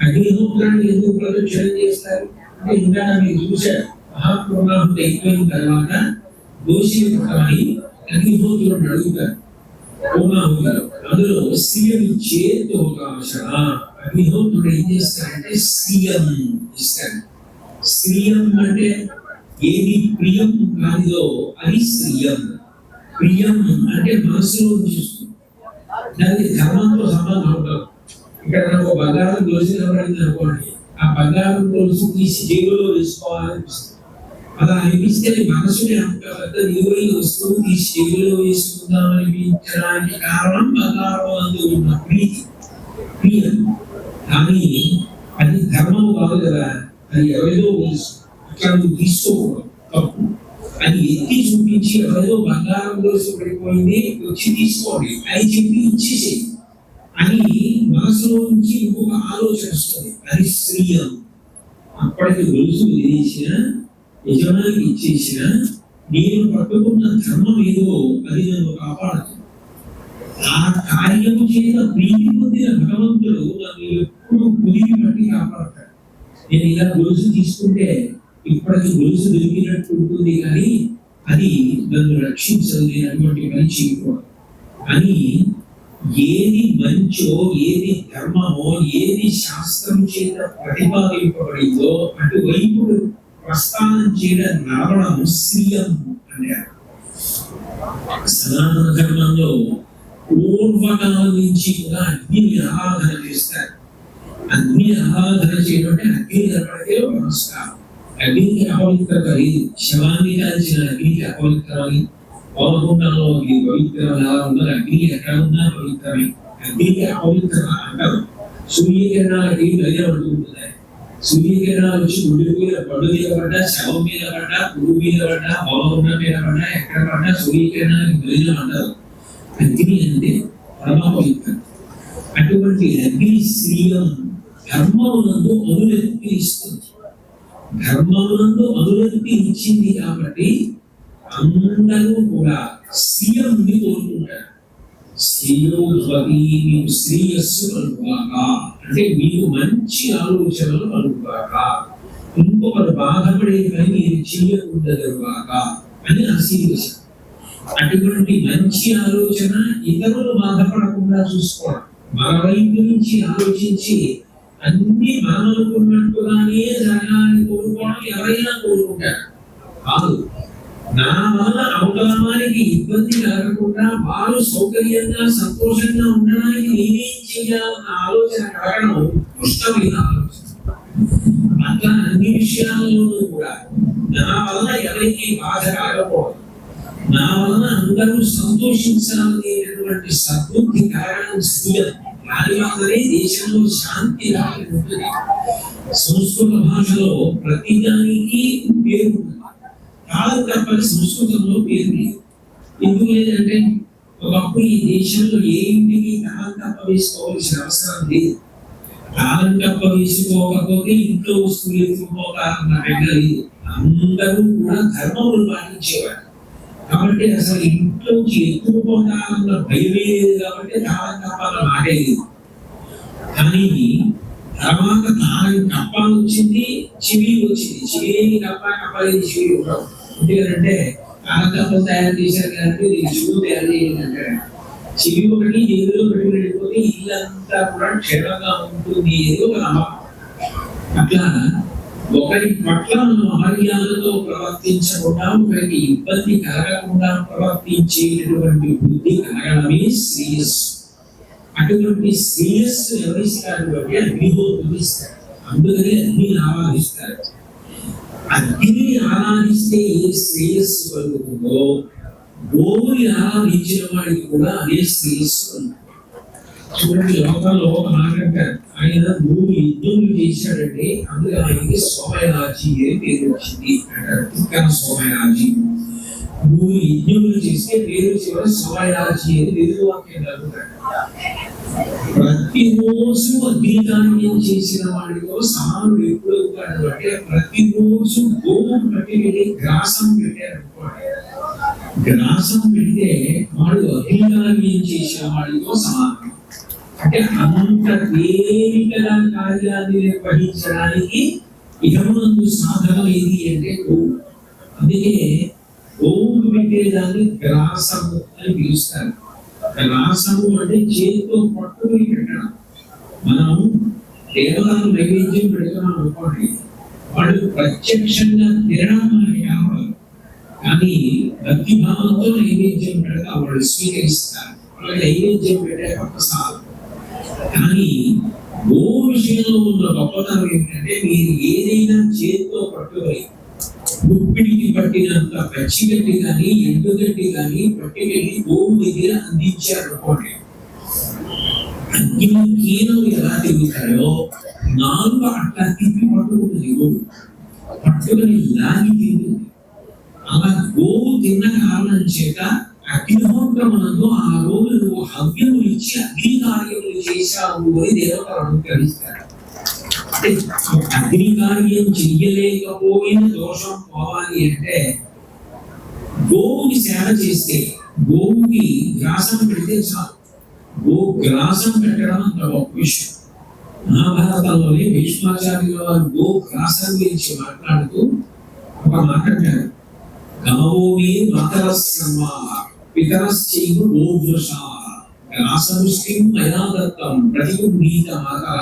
అగ్నిహోత్రానికి ఎందుకు ప్రదక్షిణం చేస్తారు అంటే ఇంకా మీరు చూశారు, మహాపూర్ణాహుతి అయిపోయిన తర్వాత దోషి పట్టమని అగ్నిహోత్రులను అడుగుతారు. పూర్ణాహుతిలో అందులో స్త్రీలు చేతోకాశన అగ్నిహోత్రుడు ఏం చేస్తారంటే స్త్రీయం ఇస్తారు. స్త్రీయం అంటే ఏది ప్రియం కానిదో అది స్త్రీయం. ప్రియం అంటే మనసులో చూస్తుంది, దానికి ధర్మంతో సంబంధం ఉండదు. ఇక్కడ నాకు బంగారం గొలుసు కనబడింది అనుకోండి, ఆ బంగారం గొలుసు తీసి జేబులో వేసుకోవాలనిపిస్తుంది. అలా అనిపిస్తే మనసుని అంత పెద్ద విలువైన వస్తువు తీసి జేబులో వేసుకుందాం అనిపించడానికి కారణం బంగారం అందు ఉన్న ప్రియం. కానీ అది ధర్మం కాదు కదా, అది ఎవరిదో గొలుసు, అట్లా నువ్వు తీసుకోకూడదు, తప్పు. అది ఎత్తి చూపించి ఎవరిదో బంగారం గొలుసు పడిపోయింది వచ్చి తీసుకోండి అని చెప్పి ఇచ్చేసేయి అని మనసులో నుంచి ఇంకొక ఆలోచన వస్తుంది, అది స్త్రీయం. అప్పటికి గొలుసు వదిలేసిన యజమానికి ఇచ్చేసిన నేను పట్టుకున్న ధర్మం ఏదో అది నన్ను కాపాడుతుంది. ఆ కార్యము చేత ప్రీతి పొందిన భగవంతుడు నన్ను ఎప్పుడు కుదిరి పట్టి కాపాడతాడు. నేను ఇలా గొలుసు తీసుకుంటే ఇప్పటికి గొలుసు దొరికినట్టు ఉంటుంది కానీ అది నన్ను రక్షించదు, నేను అటువంటి పని చేయకూడదు అని ఏది మంచో ఏది ధర్మమో ఏది శాస్త్రం చేత ప్రతిపాదింపబడిందో అటువైపు ప్రస్థానం చేయడం రావడం శ్రీయం అన్నారు. సనాతన ధర్మంలో పూర్వకాలం నుంచి కూడా అగ్నిని ఆరాధన చేస్తారు. అగ్ని ఆరాధన చేయడం అంటే అగ్ని కనపడితే నమస్కారం. అగ్నికి అపవిత్రత లేదు. శవాన్ని కాల్చిన అగ్నికి అపవిత్రమని, పవకుండంలో అగ్ని పవిత్రం ఎలా ఉన్నది, అగ్ని ఎక్కడ ఉన్నా పవిత్రమే. అగ్నికి అపవిత్రత అంటారు. సూర్యకిరణాలకి బయట పడుతుంటున్నాయి. సూర్యకిరణాలు వచ్చి గుడి మీద పడు మీద పడ్డా, శవం మీద పడ్డా, పురుగు మీద పడ్డా, పవకుండం మీద పడ్డా, ఎక్కడ పడ్డా సూర్యకిరణానికి బయలు అంటారు. అగ్ని అంటే పరమ పవిత్రం. అటువంటి అగ్ని శ్రీయం ధర్మమునందు అనురక్తి ఇస్తుంది. ధర్మమునందు అనురక్తి ఇచ్చింది కాబట్టి అందరూ కూడా శ్రీయంని కోరుకుంటారు. శ్రేయోభవతి, మీకు శ్రేయస్సు కలుగుగాక అంటే మీకు మంచి ఆలోచనలు కలుగుగాక, ఇంకొకరు బాధపడే పని మీరు చేయకుండగాక అని ఆశీర్వదించారు. అటువంటి మంచి ఆలోచన ఇతరులు బాధపడకుండా చూసుకోవడం, మన వైపు నుంచి ఆలోచించి అన్ని మనం అనుకున్నట్టుగానే జరగాలని కోరుకోవడం ఎవరైనా కోరుకుంటారు కాదు. నా వల్ల అవగాహనకి ఇబ్బంది కలగకుండా వారు సౌకర్యంగా సంతోషంగా ఉండడానికి నేనేం చేయాలన్న ఆలోచన కలగడం కష్టమైన ఆలోచన. అట్లా అన్ని విషయాల్లోనూ కూడా నా వలన ఎవరికి బాధ రాకపోవడం, నా వలన అందరూ సంతోషించాలనేటువంటి సద్బుద్ధి కలగడం స్థూలం. దాని వల్లనే దేశంలో శాంతి రాని ఉంటుంది. సంస్కృత భాషలో ప్రతి దానికి పేరు ఉంటుంది. కాలం తప్పని సంస్కృతంలో పేరు లేదు. ఎందుకు లేదంటే ఒకప్పుడు ఈ దేశంలో ఏ ఇంటికి కాలం తప్ప వేసుకోవాల్సిన అవసరం లేదు. కాలం తప్ప వేసుకోకపోతే ఇంట్లో వస్తువులు ఎత్తుకుపోతారన్న బెంగ లేదు. అందరూ కూడా ధర్మములు పాటించేవారు. కాబట్టి అసలు ఇంట్లోకి ఎత్తుకుపోతారన్న భయమే లేదు. కాబట్టి కాలం తప్పన్న మాటే లేదు. కానీ తర్వాత కాలం కప్ప వచ్చింది, చివి వచ్చింది. చివి కప్ప కప్పలేదు, చివి ఉండవు. ఎందుకంటే కాలం కప్పలు తయారు చేశారు కాబట్టి చివు తయారు చేయాలంటే చివి ఒకటి జైలులో పెట్టి వెళ్ళిపోతే ఇల్లంతా కూడా క్షేమంగా ఉంటుంది ఏదో ఒక నమ్మకం. అట్లా ఒకరి పట్ల మనం అమర్యాదతో ప్రవర్తించకుండా, ఒకరికి ఇబ్బంది కలగకుండా ప్రవర్తించేటటువంటి బుద్ధి కలగడమే శ్రేయస్సు. అటువంటి శ్రేయస్సు ఎవరిస్తారు అంటే అగ్నిహోత్రులు ఇస్తారు. అందుకని అగ్నిని ఆరాధిస్తారు. అగ్నిని ఆరాధిస్తే ఏ శ్రేయస్సు కలుగుతుందో గోవుని ఆరాధించిన వాడికి కూడా అదే శ్రేయస్సు కలుగుతుంది. చూడండి, లోకంలో ఒక మాట అంటారు, ఆయన 3 యుద్ధములు చేశాడంటే అందులో ఆయనకి సోమయాజి అని పేరు వచ్చింది అంటారు. తిక్కన సోమయాజి 3 యుద్ధములు చేస్తే పేరు చివర సోమయాజి అని తెలుగు వాక్యం కలుగుతాడు. ప్రతిరోజు అగ్నికార్యం చేసిన వాడితో సమానుడు ఎప్పుడు అవుతాడు అంటే ప్రతిరోజు గోవు పట్టి వెళ్ళి గ్రాసం పెట్టారనుకోండి. గ్రాసం పెడితే వాడు అగ్నికార్యం చేసిన వాడితో సమానం. అంటే అంత తేలికగా కార్యాన్ని నిర్వహించడానికి ఇహమునందు సాధనం ఏది అంటే గోవు. అందుకే గోవుకు పెట్టేదాన్ని గ్రాసము అని పిలుస్తారు. గ్రాసము అంటే చేతితో పట్టుకుని పెట్టడం. మనం దేవతలకు నైవేద్యం పెడుతున్నాం అనుకోండి, వాళ్ళు ప్రత్యక్షంగా తినడం మనకి కావాలి. కానీ భక్తి భావంతో నైవేద్యం పెడతా వాళ్ళు స్వీకరిస్తారు. వాళ్ళకి నైవేద్యం పెట్టే ప్రసాదం. కానీ గో విషయంలో ఉన్న గొప్పతనం ఏంటంటే మీరు ఏదైనా చేతితో పట్టుకొని ముప్పిడికి పట్టినంత పచ్చిగడ్డి కానీ ఎండుగడ్డి కానీ పట్టుకెళ్ళి గోవు దగ్గర అందించారు అనుకోండి. అగ్ని కీనం ఎలా తిరుగుతాయో నాలుగు అట్లా తిప్పి పట్టుకుంటుంది గోవు, పట్టుకొని లాగి తిరుగుతుంది. అలా గోవు తిన్న కారణం చేత అగ్నిహోత్రమునందు ఆ రోజు నువ్వు హవ్యములు ఇచ్చి అగ్ని కార్యములు చేశావు అని దేవతలు అనుకరిస్తారు. అగ్ని కార్యం చెయ్యలేకపోయిన దోషం పోవాలి అంటే గోవుకి సేవ చేస్తే, గోవుకి గ్రాసం పెడితే చాలు. గో గ్రాసం పెట్టడం అంత గొప్ప విషయం. మహాభారతంలోనే భీష్మాచార్యుల వారు గో గ్రాసం గురించి మాట్లాడుతూ ఒక మాట అంటారు, గమోమి మాతరస్సర్వ పితరశ్చైవ గోవృషా గ్రాసముష్టిం మయా దత్తం ప్రతిగృహీత మాతర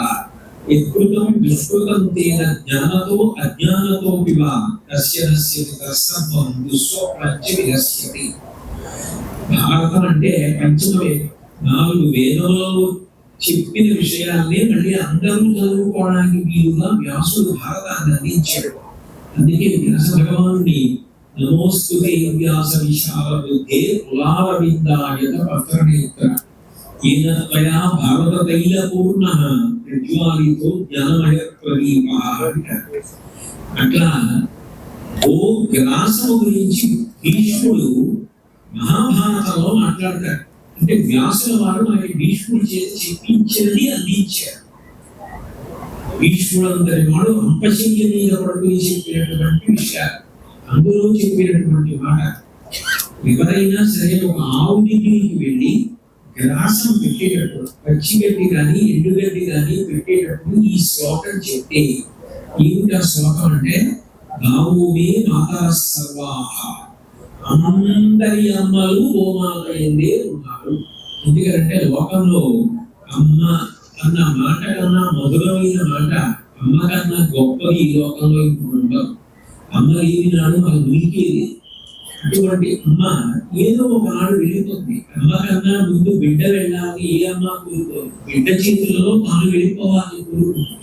యత్కృతం దుష్కృతం తేన జ్ఞానతో అజ్ఞానతో పిబ తస్య నశ్యతి తత్సర్వం దుస్వప్నస్య వినశ్యతి. భారతం అంటే పంచమ వేదం. 4 వేదములలో చెప్పిన విషయాల్ని మళ్ళీ అందరూ చదువుకోవడానికి వీలుగా వ్యాసుడు భారతాన్ని అందించాడు. అందుకే వ్యాస భగవానుడి నమోస్తుతే వ్యాస విశాల బుద్ధే కులారవిందాయత పత్రనేత్ర ఏన త్వయా భారత తైల పూర్ణ ప్రజ్వాలితో జ్ఞానమయ ప్రదీపః అంటారు. అట్లా ఓ గ్రాసము గురించి భీష్ముడు మహాభారతంలో మాట్లాడతారు. అంటే వ్యాసుల వారు మనకి భీష్ముడి చేత చెప్పించినది అందించారు. భీష్ముడు అంతటి వాడు అంపశయ్య మీద పడుకుని చెప్పినటువంటి విషయాలు అందులో చెప్పినటువంటి మాట. ఎవరైనా సరే ఒక ఆవు దగ్గరికి వెళ్ళి గ్రాసం పెట్టేటప్పుడు పచ్చిగడ్డి కానీ ఎండుగడ్డి కానీ పెట్టేటప్పుడు ఈ శ్లోకం చెప్తే ఏమిటి ఆ శ్లోకం అంటే గావోమే మాతా సర్వాః, అందరి అమ్మలు గోమాత ఎందే ఉన్నారు. ఎందుకంటే లోకంలో అమ్మ అన్న మాట కన్నా మధురమైన మాట, అమ్మ కన్నా గొప్పది ఈ లోకంలో ఇప్పుడు ఉండవు. అమ్మ లేని నాడు మనకు ఉనికేది. అటువంటి అమ్మ ఏదో ఒకనాడు వెళ్ళిపోతుంది. అమ్మ కన్నా ముందు బిడ్డ వెళ్ళాలని ఏ అమ్మ కోరుకోదు. బిడ్డ చేతులలో తాను వెళ్ళిపోవాలని కోరుకుంటుంది.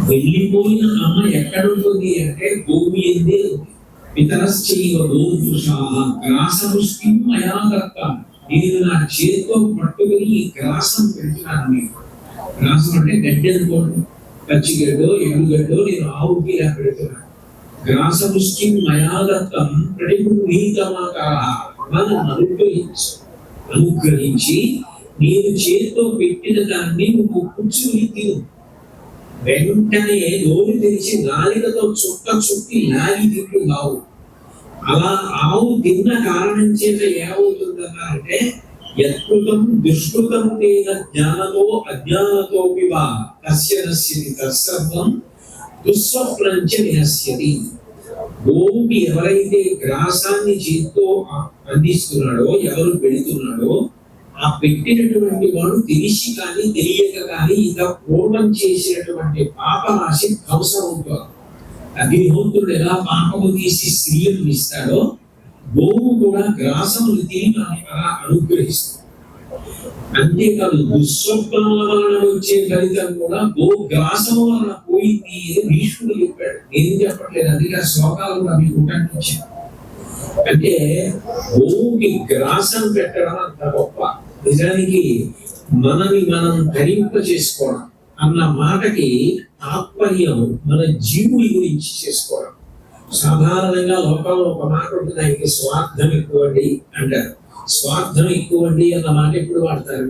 వెళ్ళిపోయిన అమ్మ ఎక్కడ ఉంటుంది అంటే భూమి ఎందే ఉంది. పితరశ్చైవ గోపురుషాః గ్రాసముష్టిం మయా దత్తం. నేను నా చేతితో పట్టుకుని ఈ గ్రాసం పెడుతున్నాను మీకు. గ్రాసం అంటే గడ్డి అనుకోండి, పచ్చిగడ్డో ఎండుగడ్డో నేను ఆవుకి ఇలా పెడుతున్నాను. గ్రాసముష్టిం మయా దత్తం ప్రతిగృహీతమాకారః. నన్ను అనుగ్రహించి నేను చేతితో పెట్టిన దాన్ని నువ్వు కూర్చుని తిను. వెంటనే నోరు తెరిచి నాలికతో చుట్టి లాగి తింటూ ఆవు. అలా ఆవు తిన్న కారణం చేత ఏమవుతుందన్నారంటే యత్కృతం దుష్కృతం తేన జ్ఞానతో అజ్ఞానతో వివా కస్య నశ్యతి తత్సర్వం దుస్వప్నంచ వినశ్యతి. గోవుకి ఎవరైతే గ్రాసాన్ని చేతితో అందిస్తున్నాడో, ఎవరు పెడుతున్నాడో, ఆ పెట్టినటువంటి వాడు తెలిసి కానీ తెలియక కానీ ఇంకా పూర్వం చేసినటువంటి పాపరాశి ధ్వంసం అవుతుంది. అగ్నిహోత్రుడు ఎలా పాపము తీసి స్త్రీలను ఇస్తాడో, గోవు కూడా గ్రాసములు తిని అలా అనుగ్రహిస్తుంది. అంతేకాదు దుస్వప్నముల వలన వచ్చే ఫలితం కూడా గో గ్రాసము వలన పోయింది అని భీష్ముడు చెప్పాడు. నేను చెప్పట్లేదు, అందుకే శ్లోకాలు కూడా మీకు కంటించాను. అంటే గోవుకి గ్రాసం పెట్టడం అంత గొప్ప. నిజానికి మనని మనం ధరింప చేసుకోవడం అన్న మాటకి తాత్పర్యం మన జీవుడి గురించి చేసుకోవడం. సాధారణంగా లోకంలో ఒక మాట ఉంటుంది, ఆయనకి స్వార్థం ఎక్కువండి అంటారు. స్వార్థం ఎక్కువండి అన్న మాట ఎప్పుడు వాడతారు?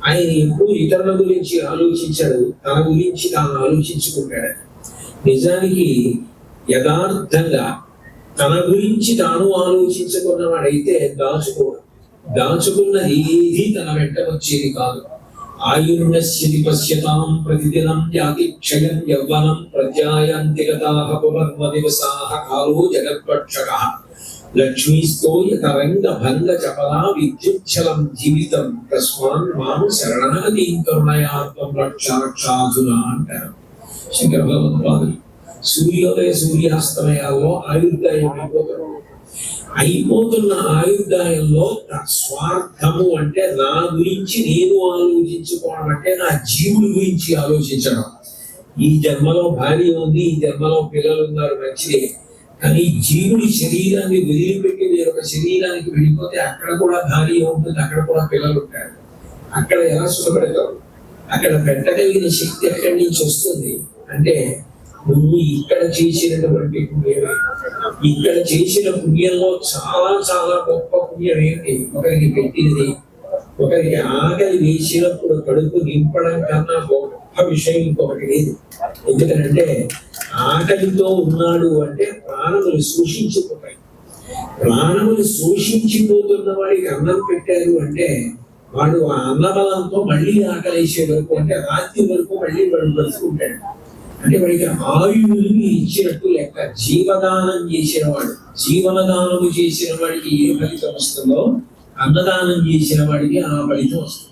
ఆయన ఎప్పుడు ఇతరుల గురించి ఆలోచించాడు, తన గురించి తాను ఆలోచించుకుంటాడు. నిజానికి యథార్థంగా తన గురించి తాను ఆలోచించుకున్నవాడైతే దాచుకున్నది ఏది తన వెంట వచ్చేది కాదు. ఆయుర్నశ్యతి పశ్యతాం ప్రతిదినం యాతి క్షయం యవ్వనం ప్రత్యాయంతి గతాః పునర్మదివసాః కాలో జగత్పక్షకః లక్ష్మీస్తో యతరంగ భంగ చపలా విద్యుచ్చలం జీవితం తస్మాన్ మాం శరణాగతిం కరుణయాత్వం రక్షాధునా అంటారు శంకర భగవత్పాదులు. సూర్యోదయ సూర్యాస్తమయాల్లో ఆయుర్దాయం అయిపోతున్న ఆయుర్దాయంలో స్వార్థము అంటే నా గురించి నేను ఆలోచించుకోవడం, అంటే నా జీవుడి గురించి ఆలోచించడం. ఈ జన్మలో భార్య ఉంది, ఈ జన్మలో పిల్లలు ఉన్నారు, మంచిదే. కానీ జీవుడి శరీరాన్ని వదిలిపెట్టి వేరొక శరీరానికి వెళ్ళిపోతే అక్కడ కూడా భార్య ఉంటుంది, అక్కడ కూడా పిల్లలు ఉంటారు. అక్కడ ఎలా సుఖపెడతారు? అక్కడ పెట్టగలిగిన శక్తి ఎక్కడి నుంచి వస్తుంది అంటే నువ్వు ఇక్కడ చేసినటువంటి పుణ్యమే. ఇక్కడ చేసిన పుణ్యంలో చాలా చాలా గొప్ప పుణ్యం ఏంటి? ఒకరికి పెట్టినది, ఒకరికి ఆకలి వేసినప్పుడు కడుపు నింపడం కన్నా గొప్ప విషయం ఇంకొకటి లేదు. ఎందుకంటే ఆకలితో ఉన్నాడు అంటే ప్రాణములు శోషించిపోతాయి. ప్రాణములు శోషించిపోతున్న వాడికి అన్నం పెట్టారు అంటే వాడు ఆ అన్నబలంతో మళ్ళీ ఆకలి వేసే వరకు, అంటే రాత్రి వరకు మళ్ళీ వాడు బతుకుంటాడు. అంటే వాడికి ఆయువుని ఇచ్చినట్టు లెక్క. జీవదానం చేసిన వాడు, జీవనదానము చేసిన వాడికి ఏ ఫలితం వస్తుందో అన్నదానం చేసిన వాడికి ఆ ఫలితం వస్తుంది.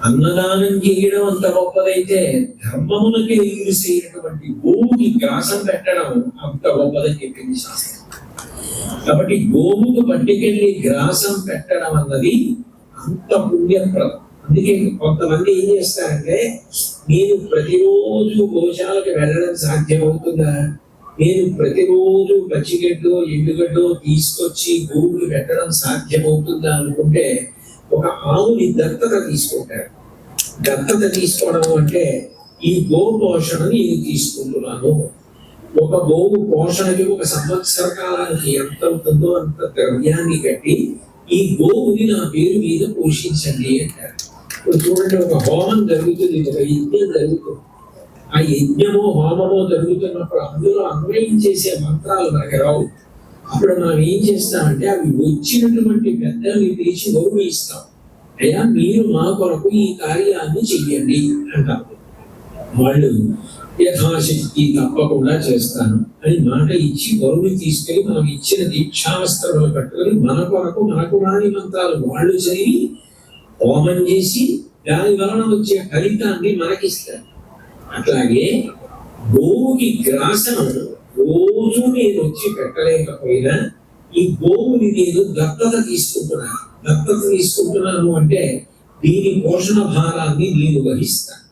అన్నదానం చేయడం అంత గొప్పదైతే ధర్మములకి ఎగిరిసేటువంటి గోవుకి గ్రాసం పెట్టడం అంత గొప్పదని చెప్పింది శాస్త్రం. కాబట్టి గోవుకు పట్టుకెళ్ళి గ్రాసం పెట్టడం అన్నది అంత పుణ్యప్రదం. అందుకే కొంతమంది ఏం చేస్తారంటే, నేను ప్రతిరోజు గోశాలకు వెళ్ళడం సాధ్యమవుతుందా, నేను ప్రతిరోజు పచ్చిగడ్డో ఎండుగడ్డో తీసుకొచ్చి గోవులు పెట్టడం సాధ్యమవుతుందా అనుకుంటే ఒక ఆవుని దత్తత తీసుకుంటారు. దత్తత తీసుకోవడం అంటే ఈ గో పోషణ నేను తీసుకుంటున్నాను. ఒక గోవు పోషణకి ఒక సంవత్సర కాలానికి ఎంత అవుతుందో అంత ద్రవ్యాన్ని కట్టి ఈ గోవుని నా పేరు మీద పోషించండి అంటారు. ఇప్పుడు చూడండి, ఒక హోమం జరుగుతుంది, ఒక యజ్ఞం జరుగుతుంది. ఆ యజ్ఞమో హోమమో జరుగుతున్నప్పుడు అందులో అన్వయం చేసే మంత్రాలు మనకి రావు. అప్పుడు మనం ఏం చేస్తామంటే అవి వచ్చినటువంటి పెద్దల్ని పిలిచి గౌరవిస్తాం. అయ్యా మీరు మా కొరకు ఈ కార్యాన్ని చెయ్యండి అంటారు. వాళ్ళు యథాశక్తి తప్పకుండా చేస్తాను అని మాట ఇచ్చి గౌరవం తీసుకెళ్ళి మనం ఇచ్చిన దీక్షావస్త్రాలు కట్టుకొని మన కొరకు మనకు రాని మంత్రాలు వాళ్ళు చదివి హోమం చేసి దాని వలన వచ్చే ఫలితాన్ని మనకిస్తారు. అట్లాగే గోవుకి గ్రాసం రోజు నేను వచ్చి పెట్టలేకపోయినా ఈ గోవుని నేను దత్తత తీసుకుంటున్నాను. దత్తత తీసుకుంటున్నాను అంటే దీని పోషణ భారాన్ని నేను వహిస్తాను.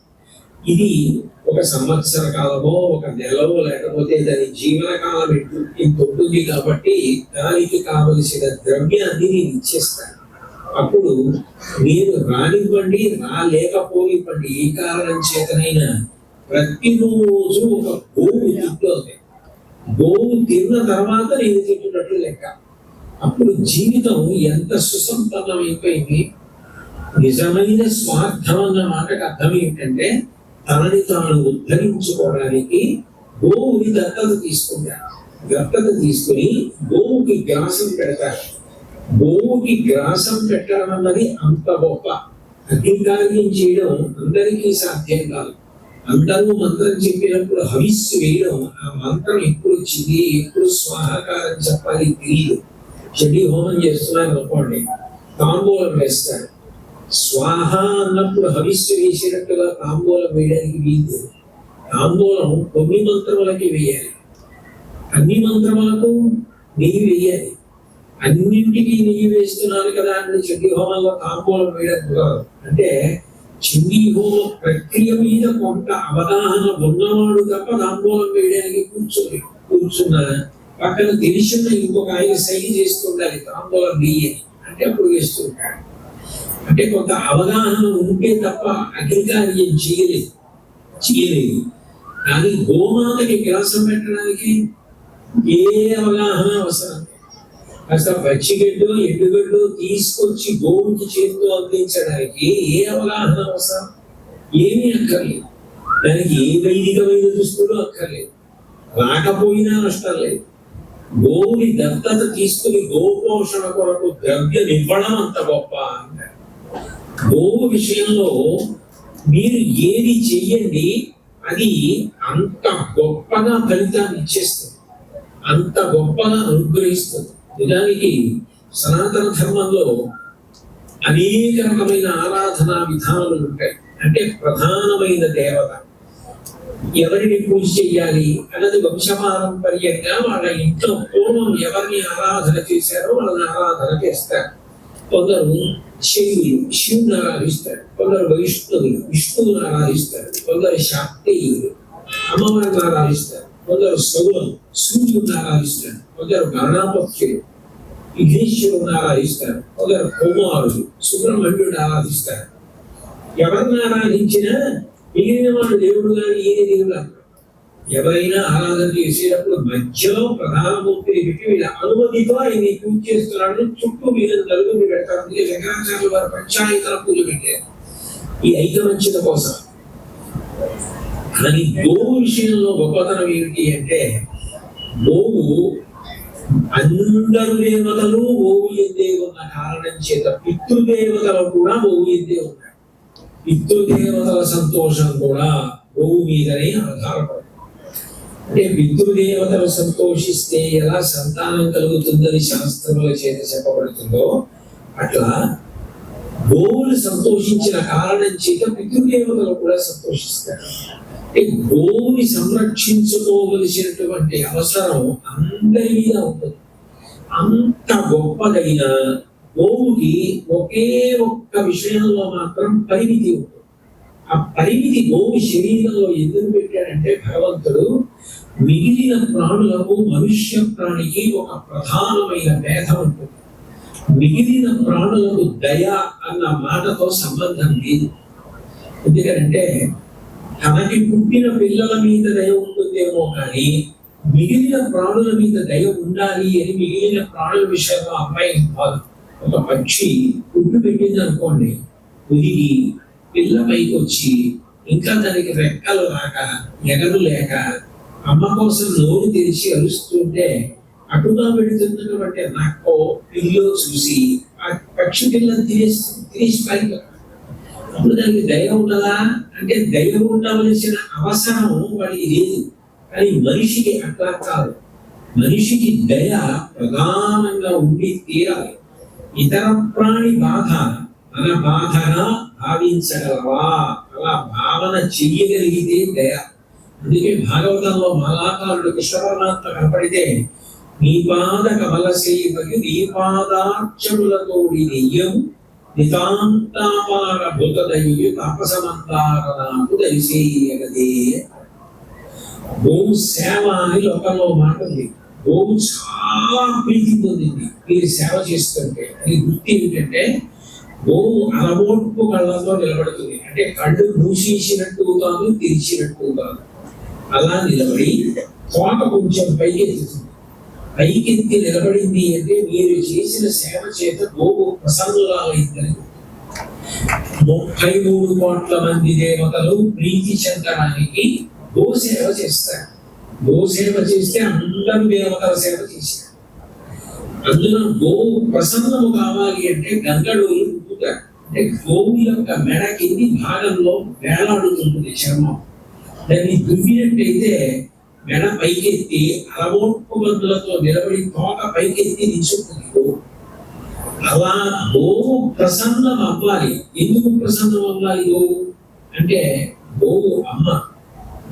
ఇది ఒక సంవత్సర కాలమో ఒక నెలలో లేకపోతే దాని జీవన కాలం ఇంత ఉంటుంది కాబట్టి దానికి కావలసిన ద్రవ్యాన్ని నేను ఇచ్చేస్తాను. అప్పుడు మీరు రానివ్వండి, రాలేకపోనివ్వండి, ఏ కారణం చేతనైనా ప్రతిరోజు ఒక గోవు తింటుంది. గోవు తిన్న తర్వాత నేను తింటున్నట్లు లెక్క. అప్పుడు జీవితం ఎంత సుసంపన్నమైపోయింది. నిజమైన స్వార్థం అన్న మాటకు అర్థం ఏంటంటే తనని తాను ఉద్ధరించుకోవడానికి గోవుని దత్తత తీసుకుంటారు. దత్తత తీసుకుని గోవుకి గ్రాసం పెడతారు. గోవుకి గ్రాసం పెట్టడం అన్నది అంత గొప్ప. అగ్నికార్యం చేయడం అందరికీ సాధ్యం కాదు. అందరూ మంత్రం చెప్పినప్పుడు హవిస్సు వేయడం, ఆ మంత్రం ఎప్పుడు వచ్చింది, ఎప్పుడు స్వాహాకారం చెప్పాలి తెలియదు. చండీ హోమం చేస్తున్నారు అనుకోండి, తాంబూలం వేస్తారు. స్వాహ అన్నప్పుడు హవిస్సు వేసినట్టుగా తాంబూలం వేయడానికి వీలు. తాంబూలం కొన్ని మంత్రములకి వేయాలి, అన్ని మంత్రములకు నెయ్యి వేయాలి. అన్నింటికి నెయ్యి వేస్తున్నారు కదా అంటే చండీ హోమంలో తాంబూలం వేయడం కుదరదు. అంటే చండీ హోమ ప్రక్రియ మీద కొంత అవగాహన ఉన్నవాడు తప్ప తాంబూలం వేయడానికి కూర్చున్నా పక్కన తెలిసిన ఇంకొక ఆయన సైన్ చేస్తుండాలి తాంబూలం వేయని అంటే అప్పుడు వేస్తుంటాడు. అంటే కొంత అవగాహన ఉంటే తప్ప అగ్నికార్యం చేయలేదు. కానీ గోమాతకి గ్రాసం పెట్టడానికి ఏ అవగాహన అవసరం? అసలు పచ్చిగడ్డు ఎండుగడ్డు తీసుకొచ్చి గోవుకి చేతితో అందించడానికి ఏ అవగాహన అవసరం? ఏమీ అక్కర్లేదు. దానికి ఏ వైదికమైన దుస్తులు అక్కర్లేదు, రాకపోయినా నష్టం లేదు. గోవుని దత్తత తీసుకుని గోపోషణ కొరకు ద్రవ్యం ఇవ్వడం అంత గొప్ప అంటారు. గోవు విషయంలో మీరు ఏది చెయ్యండి అది అంత గొప్పగా ఫలితాన్ని ఇచ్చేస్తుంది, అంత గొప్పగా అనుగ్రహిస్తుంది. నిజానికి సనాతన ధర్మంలో అనేక రకమైన ఆరాధనా విధానాలు ఉంటాయి. అంటే ప్రధానమైన దేవత ఎవరిని పూజ చెయ్యాలి అన్నది వంశపారంపర్యంగా వాళ్ళ ఇంట్లో పూర్వం ఎవరిని ఆరాధన చేశారో వాళ్ళని ఆరాధన చేస్తారు. కొందరు శైవులు శివుని ఆరాధిస్తారు, కొందరు వైష్ణవులు విష్ణువుని ఆరాధిస్తారు, కొందరు శాక్తేయులు అమ్మవారిని ఆరాధిస్తారు, కొందరు సౌరం సూర్యుడిని ఆరాధిస్తారు, కొందరు గణపత్యులు విఘ్నేశ్వరుని ఆరాధిస్తారు, కొందరు కుమారుడు సుబ్రహ్మణ్యుడిని ఆరాధిస్తారు. ఎవరిని ఆరాధించినా మిగిలిన వాళ్ళు దేవుడు గారు ఈయన దేవుడు అంటారు. ఎవరైనా ఆరాధన చేసేటప్పుడు మధ్యలో ప్రధానమూర్తిని పెట్టి వీళ్ళ అనుమతితో ఆయన్ని పూజ చేస్తున్నాడు. చుట్టూ వీళ్ళని నలుగురిని పెడతారు. శంకరాచార్యుల వారు పంచాయతన పూజ పెట్టారు ఈ ఐకమత్యత కోసం. కానీ గోవు విషయంలో గొప్పతనం ఏమిటి అంటే గోవు అందరు దేవతలు గోవు ఎందే ఉన్న కారణం చేత పితృదేవతలు కూడా గోవు ఎందే ఉన్నాయి. పితృదేవతల సంతోషం కూడా గోవు మీదనే ఆధారపడుతుంది. అంటే పితృదేవతలు సంతోషిస్తే ఎలా సంతానం కలుగుతుందని శాస్త్రముల చేత చెప్పబడుతుందో అట్లా గోవులు సంతోషించిన కారణం చేత పితృదేవతలు కూడా సంతోషిస్తారు. గోవుని సంరక్షించుకోవలసినటువంటి అవసరం అందరి మీద ఉంటుంది. అంత గొప్పదైన గోవుకి ఒకే ఒక్క విషయంలో మాత్రం పరిమితి ఉంటుంది. ఆ పరిమితి గోవు శరీరంలో ఎందుకు పెట్టాడంటే భగవంతుడు మిగిలిన ప్రాణులకు మనుష్య ప్రాణికి ఒక ప్రధానమైన భేదం ఉంటుంది. మిగిలిన ప్రాణులకు దయ అన్న మాటతో సంబంధం లేదు. ఎందుకంటే తనకి పుట్టిన పిల్లల మీద దయ ఉంటుందేమో కానీ మిగిలిన ప్రాణుల మీద దయ ఉండాలి అని మిగిలిన ప్రాణుల విషయంలో అమ్మాయి కాదు. ఒక పక్షి పుట్టు పెట్టింది అనుకోండి, ఉదిగి పిల్ల పైకి వచ్చి ఇంకా దానికి రెక్కలు రాక ఎగరు లేక అమ్మ కోసం నోరు తెరిచి అరుస్తుంటే అటుగా పెడుతున్నటువంటి నక్కో పిల్లో చూసి ఆ పక్షి పిల్లని తినేసి పైకి. అప్పుడు దానికి దయ ఉండదా అంటే దయ ఉండవలసిన అవసరం వాడికి లేదు. కానీ మనిషికి అట్లా కాదు. మనిషికి దయ ప్రధానంగా ఉండి తీరాలి. ఇతర ప్రాణి బాధ మన బాధగా భావించగలవా, అలా భావన చెయ్యగలిగితే దయ. అందుకే భాగవతంలో మాలాకారుడు కృష్ణ పరమాత్మ కనపడితే నీ పాద కమల సేవకి నీ పాదార్చములతోడి నెయ్యము నితాంతాపార భూతదయ్యు తాపసమంతారనాకు దరిసేయగదే. గోవు సేవ అని లోకంలో మాట ఉంది. గోవు చాలా ప్రీతి పొందింది మీరు సేవ చేస్తుంటే. అది గుర్తు ఏమిటంటే గోవు అలమోట్పు కళ్ళతో నిలబడుతుంది. అంటే కళ్ళు మూసేసినట్టు కాదు, తెరిచినట్టు కాదు, అలా నిలబడి తోట కొంచెం పైకి ఎత్తుతుంది. పైకెత్తి నిలబడింది అంటే మీరు చేసిన సేవ చేత గోవు ప్రసన్నురాలైందని. 33 కోట్ల మంది దేవతలు ప్రీతి చెందడానికి గోసేవ చేస్తారు. గోసేవ చేస్తే అందరూ దేవతల సేవ చేశారు. అందులో గోవు ప్రసన్నము కావాలి అంటే గంగడోలు పుట్టుతారు. అంటే గోవు యొక్క మెడ కింది భాగంలో వేలాడుతుంటుంది చర్మం. దాన్ని దువ్వినట్టయితే మెడ పైకెత్తి అలమోట్పు గంతులతో నిలబడి తోక పైకెత్తి నిల్చుంటుంది గోవు. అలా గోవు ప్రసన్నం అవ్వాలి. ఎందుకు ప్రసన్నం అవ్వాలి గోవు అంటే గోవు అమ్మ,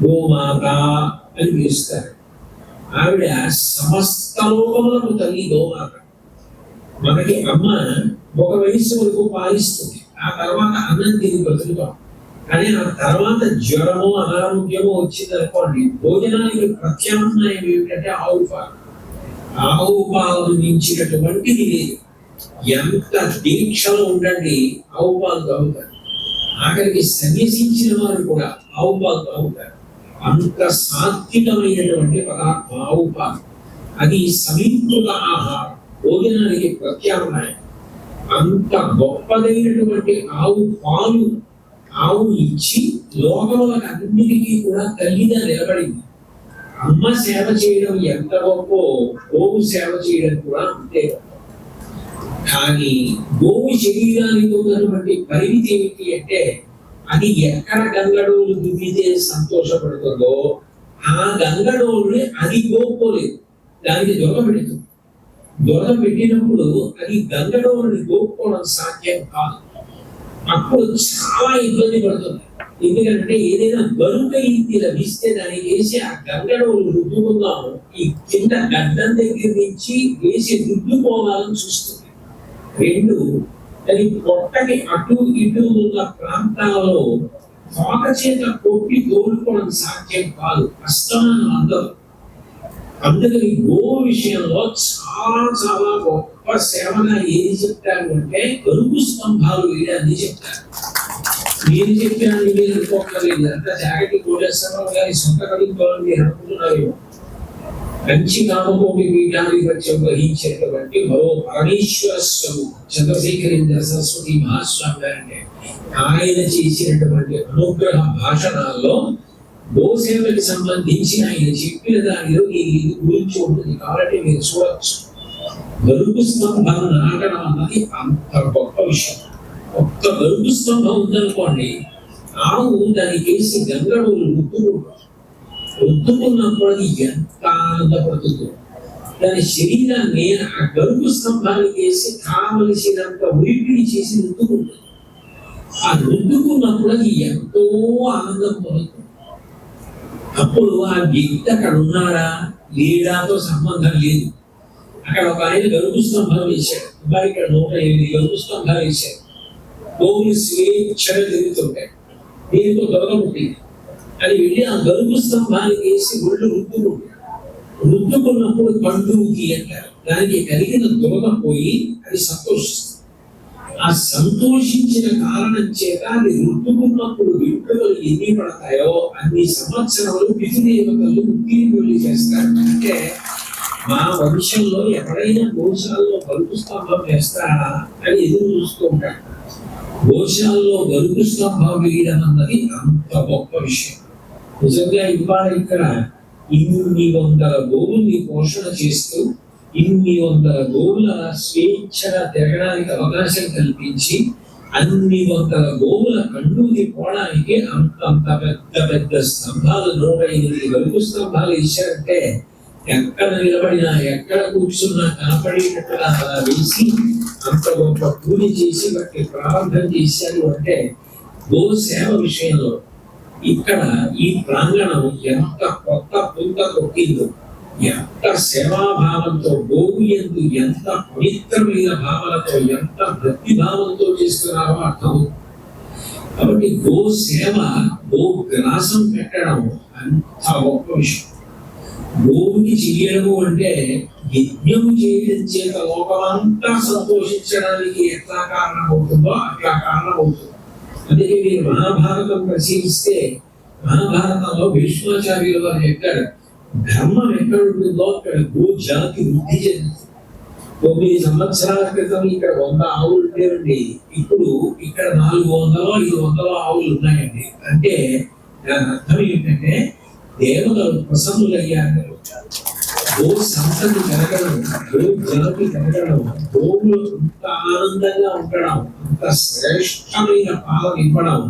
గోమాత అని పిలుస్తారు. ఆవిడ సమస్త లోకములకు తల్లి గోమాత. మనకి అమ్మ ఒక వయసు వరకు పాలిస్తుంది, ఆ తర్వాత అన్నం తిని బతుకుతాం. కానీ ఆ తర్వాత జ్వరము అనారోగ్యము వచ్చిందనుకోండి, భోజనానికి ప్రత్యామ్నాయం ఏమిటంటే ఆవు పాలు. ఆవు పాలను మించినటువంటిది లేదు. ఎంత దీక్షలో ఉండండి ఆవు పాలు తాగుతారు. ఆఖరికి సన్యసించిన వారు కూడా ఆవు పాలు తాగుతారు. అంత సాత్వికమైనటువంటి పదార్థం ఆవు పాలు. అది సమీకృత ఆహారం, భోజనానికి ప్రత్యామ్నాయం. అంత గొప్పదైనటువంటి ఆవు పాలు ఆవు ఇచ్చి లోకములకు అన్నిటికీ కూడా తల్లిగా నిలబడింది. అమ్మ సేవ చేయడం ఎంత గొప్పో గోవు సేవ చేయడం కూడా అంతే గొప్ప. కానీ గోవు శరీరానికి ఉన్నటువంటి పరిమితి ఏమిటి అంటే అది ఎక్కడ గంగడోలు దువ్వితే సంతోషపడుతుందో ఆ గంగడోలుని అది గోపుకోలేదు, దానికి దొరక పెడుతుంది. దొరక పెట్టినప్పుడు అది గంగడోలుని గోపుకోవడం సాధ్యం కాదు. అప్పుడు చాలా ఇబ్బంది పడుతుంది. ఎందుకంటే ఏదైనా బరుకైంది లభిస్తే దాన్ని వేసి ఆ గంగడోలు రుద్దుకుందాము, ఈ కింద గడ్డం దగ్గర నుంచి వేసి రుద్దుకోవాలని చూస్తుంది. రెండు, అది పొట్టకి అటు ఇటు ఉన్న ప్రాంతాలలో తోక చేత కొట్టి తోలుకోవడం సాధ్యం కాదు, కష్టమైన అందరూ. అందుకని గో విషయంలో చాలా చాలా గొప్ప సేవగా ఏది చెప్తారు అంటే గరుకు స్తంభాలు వేయడాన్ని చెప్తారు. నేను చెప్పాను మీరు అనుకోకర్లేదు, అంతా జాగ్రత్త కోటేశ్వరరావు గారి సొంత కవిత్వాలు మీరు అనుకుంటున్నారు. మంచి కామకోటి పీఠాధిపత్యం వహించినటువంటి మరో పరమేశ్వర స్వరూపం చంద్రశేఖరేంద్ర సరస్వతి మహాస్వామి గారంటే ఆయన చేసినటువంటి అనుగ్రహ భాషణాల్లో గోసేవకి సంబంధించి ఆయన చెప్పిన దానిలో ఈ గురించి ఉంటుంది. కాబట్టి మీరు చూడవచ్చు. గరుకు స్తంభం నాటడం అన్నది అంత గొప్ప విషయం. ఒక్క గరుకు స్తంభం ఉందనుకోండి, ఆవు దానికి వేసి గంగడోలు రుద్దుకున్నప్పుడు అది ఎంత ఆనందపడుతుందో. దాని శరీరాన్ని ఆ గరుకు స్తంభానికి వేసి కావలసినంత ఉరిపిడి చేసి రుద్దుకుంటుంది. ఆ రుద్దుకున్నప్పుడు అది ఎంతో ఆనందం పొందుతుంది. అప్పుడు ఆ వ్యక్తి అక్కడ ఉన్నాడా లేడాతో సంబంధం లేదు. అక్కడ ఒక ఆయన గరుకు స్తంభం వేశాడు, ఇక్కడ 108 గరుకు స్తంభాలు వేశాడు. గోవులు స్వేచ్ఛగా తిరుగుతుంటాయి. దీంతో దొరకముట్టింది. అది వెళ్ళి ఆ గరుకు స్తంభానికి వేసి ఒళ్ళు రుద్దుకున్నప్పుడు పండుకి అంటారు. దానికి కలిగిన దొరకపోయి అది సంతోషిస్తుంది. ఆ సంతోషించిన కారణం చేత అది రుద్దుకున్నప్పుడు వెంట్రుకలు ఎన్ని పడతాయో అన్ని సంవత్సరాలు పితృదేవతలు ముక్తిని చేస్తారు. అంటే మా వంశంలో ఎవరైనా గోశాలలో గరుకు స్తంభం వేస్తారా అని ఎదురు చూస్తూ ఉంటారు. గోశాలలో గరుకు స్తంభం వేయడం అన్నది అంత గొప్ప విషయం. నిజంగా ఇవాళ ఇక్కడ 800 గోవుల్ని పోషణ చేస్తూ 800 గోవుల స్వేచ్ఛగా తిరగడానికి అవకాశం కల్పించి 100 గోవుల కండూది పోవడానికి అంత పెద్ద స్తంభాలు 108 గరుకు స్తంభాలు ఇచ్చారంటే ఎక్కడ నిలబడినా ఎక్కడ కూర్చున్నా కనపడేటట్టుగా అలా వేసి అంత గొప్ప పూజ చేసి వాటికి ప్రారంభం చేశారు. అంటే గో సేవ విషయంలో ఇక్కడ ఈ ప్రాంగణం ఎంత కొత్త పుంత కొట్టిందో. ఎంత సేవాభావంతో, గోవు యందు ఎంత పవిత్రమైన భావనతో, ఎంత భక్తి భావంతో చేస్తున్నారో అర్థం. కాబట్టి గో సేవ, గో గ్రాసం పెట్టడం అంత గొప్ప విషయం. గోవుకి చెయ్యడము అంటే యజ్ఞము చేయడం చేత లోకమంతా సంతోషించడానికి ఎట్లా కారణమవుతుందో అట్లా కారణమవుతుంది. అందుకే మీరు మహాభారతం పరిశీలిస్తే మహాభారతంలో భీష్మాచార్యులు వారు చెప్పారు, ధర్మం ఎక్కడ ఉంటుందో అక్కడ గో జాతి వృద్ధి చెందుతుంది. 9 సంవత్సరాల క్రితం ఇక్కడ 100 ఆవులు ఉండేవండి, ఇప్పుడు ఇక్కడ 400-500 ఆవులు ఉన్నాయండి. అంటే దాని అర్థం ఏంటంటే దేవతలు ప్రసన్నులయ్యారు. గో సంతతి పెరగడం, గో జాతి పెరగడం, గోవులు అంత ఆనందంగా ఉండడం, అంత శ్రేష్టమైన పాలన ఇవ్వడం,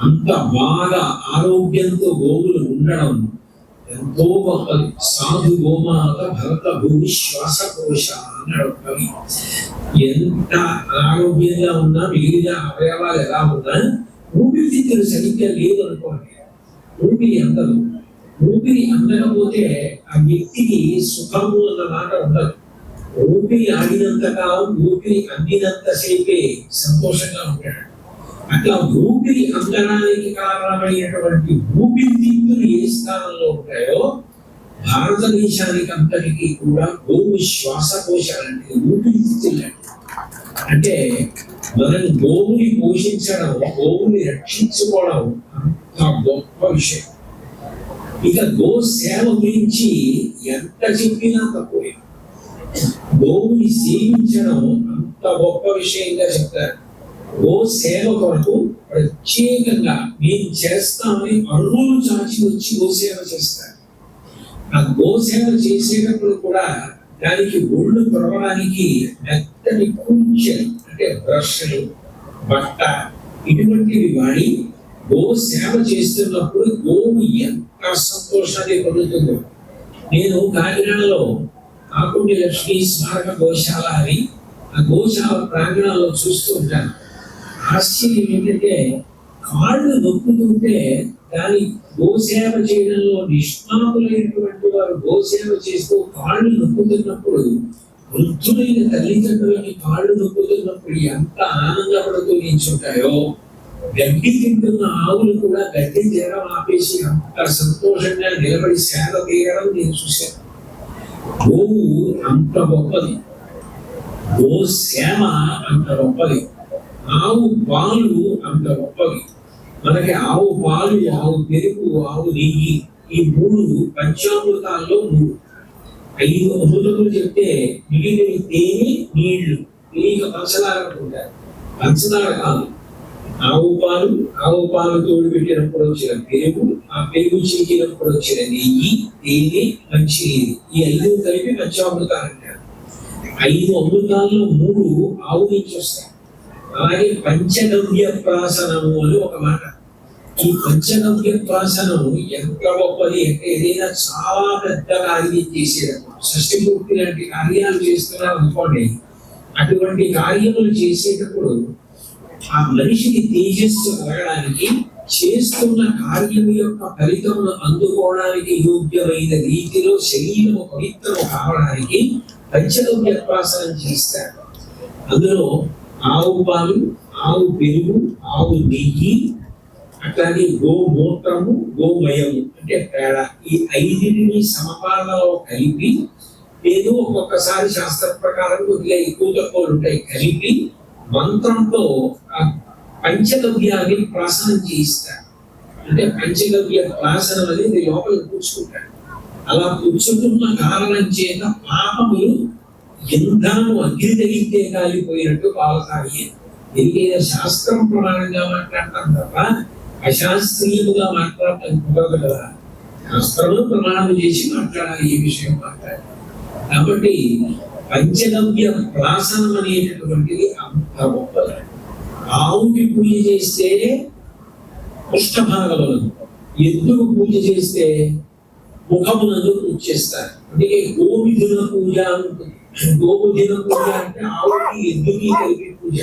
అంత బాగా ఆరోగ్యంతో గోవులు ఉండడం ఎంతో గొప్పది. సాధు గోమాత భరత భూమి శ్వాసకోశ అన్నాడు కవి. ఎంత ఆరోగ్యంగా ఉన్నా, మిగిలిన అవయవాలు ఎలా ఉన్నా, ఊపిరితిత్తులు సరిగ్గా లేదనుకోండి, ఊపిరి అందదు. ఊపిరి అందకపోతే ఆ వ్యక్తికి సుఖము అన్న మాట ఉండదు. ఊపిరి ఆడినంత కాలం, ఊపిరి అందినంతసేపే సంతోషంగా ఉంటాడు. అట్లా ఊపిరి అందడానికి కారణమైనటువంటి ఊపిరితిత్తులు ఏ స్థానంలో ఉంటాయో భారతదేశానికి అంతటికీ కూడా గోవు శ్వాసకోశాలంటే ఊపిరితిత్తులు. అంటే మనం గోవుని పోషించడం, గోవుని రక్షించుకోవడం అంత గొప్ప విషయం. ఇక గో సేవ గురించి ఎంత చెప్పినా తక్కువే. గోవుని సేవించడం అంత గొప్ప విషయంగా చెప్తారు. గో సేవ కొరకు ప్రత్యేకంగా మేము చేస్తామని అరువులు చాచి వచ్చి గోసేవ చేస్తారు. ఆ గోసేవ చేసేటప్పుడు కూడా దానికి ఒళ్ళు పొరవడానికి మెత్తని కుంచెలు అంటే బ్రష్లు, బట్ట ఇటువంటివి వాడి గో సేవ చేస్తున్నప్పుడు గోవు ఎంత సంతోషాన్ని పొందుతుందో. నేను కాకినాడలో ఆకుండి లక్ష్మీ స్మారక గోశాల అని ఆ గోశాల ప్రాంగణంలో చూస్తూ ఉంటాను. ఆశ్చర్యం ఏంటంటే కాళ్ళు నొప్పుతుంటే దాని గోసేవ చేయడంలో నిష్ణాతులైనటువంటి వారు గోసేవ చేస్తూ కాళ్ళు నొప్పుతున్నప్పుడు, వృద్ధులైన తల్లిదండ్రులకి కాళ్ళు నొప్పుతున్నప్పుడు ఎంత ఆనందపడుతూ నిల్చుంటాయో, గడ్డి తింటున్న ఆవులు కూడా గడ్డి తినడం ఆపేసి అంత సంతోషంగా నిలబడి సేవ తీయడం నేను చూశాను. గోవు అంత గొప్పది, గో సేవ అంత గొప్పది, ఆవు పాలు అంత గొప్పవి. మనకి ఆవు పాలు, ఆవు పెరుగు, ఆవు నెయ్యి ఈ 3 పంచామృతాల్లో 3. 5 అమృతములు చెప్తే మిగిలిన తేనె, నీళ్లు, నీకు పంచదార ఉంటారు. పంచదార కాదు, ఆవు పాలు తోడు పెట్టినప్పుడు వచ్చిన పెరుగు, ఆ పెరుగు చిరికినప్పుడు వచ్చిన నెయ్యి, తేనె, మంచినీరు, ఈ 5 కలిపి పంచామృతాలు అంటారు. 5 అమృతాల్లో 3 ఆవు నుంచి వస్తాయి. అలాగే పంచగవ్య ప్రాసనము అని ఒక మాట. ఈ పంచగవ్య ప్రాసనం ఎంత గొప్పది అంటే ఏదైనా చాలా పెద్ద కార్యం చేసేటప్పుడు, షష్ఠి పూర్తి లాంటి కార్యాలు చేస్తున్నారు అనుకోండి, అటువంటి కార్యములు చేసేటప్పుడు ఆ మనిషికి తేజస్సు కలగడానికి, చేస్తున్న కార్యం యొక్క ఫలితమును అందుకోవడానికి యోగ్యమైన రీతిలో శరీరము పవిత్రము కావడానికి పంచగవ్య ప్రాసనం చేస్తారు. అందులో ఆవు పాలు, ఆవు పెరుగు, ఆవు నెయ్యి, అట్లాగే గోమూత్రము, గోమయము అంటే పేడ, ఈ 5ని సమపాలలో కలిపి, ఏదో ఒక్కొక్కసారి శాస్త్ర ప్రకారం కొద్దిగా ఎక్కువ తక్కువలు ఉంటాయి, కలిపి మంత్రంతో ఆ పంచగవ్యాన్ని ప్రాసనం చేయిస్తారు. అంటే పంచగవ్య ప్రాసనం అనేది లోపల కూర్చుకుంటారు. అలా కూర్చుకున్న కారణం చేత పాపములు ఇంధనము అగ్ని తగిలితే కాలిపోయినట్టు పాలతాయి. ఎదిగైన శాస్త్రం ప్రమాణంగా మాట్లాడతాం తప్ప అశాస్త్రీయముగా మాట్లాడటం కుదరదు కదా. శాస్త్రము ప్రమాణం చేసి మాట్లాడాలి ఈ విషయం మాట్లాడాలి. కాబట్టి పంచగవ్య ప్రాసనం అనేటటువంటిది అంత గొప్పది. ఆవుకి పూజ చేస్తే పుష్టభాగములను, ఎద్దుకు పూజ చేస్తే ముఖమునందు పూజ చేస్తారు. అందుకే గోవిధుల పూజ ఉంటుంది. గోవిధుల పూజ అంటే ఆవుకి, ఎద్దుకి కలిపి పూజ.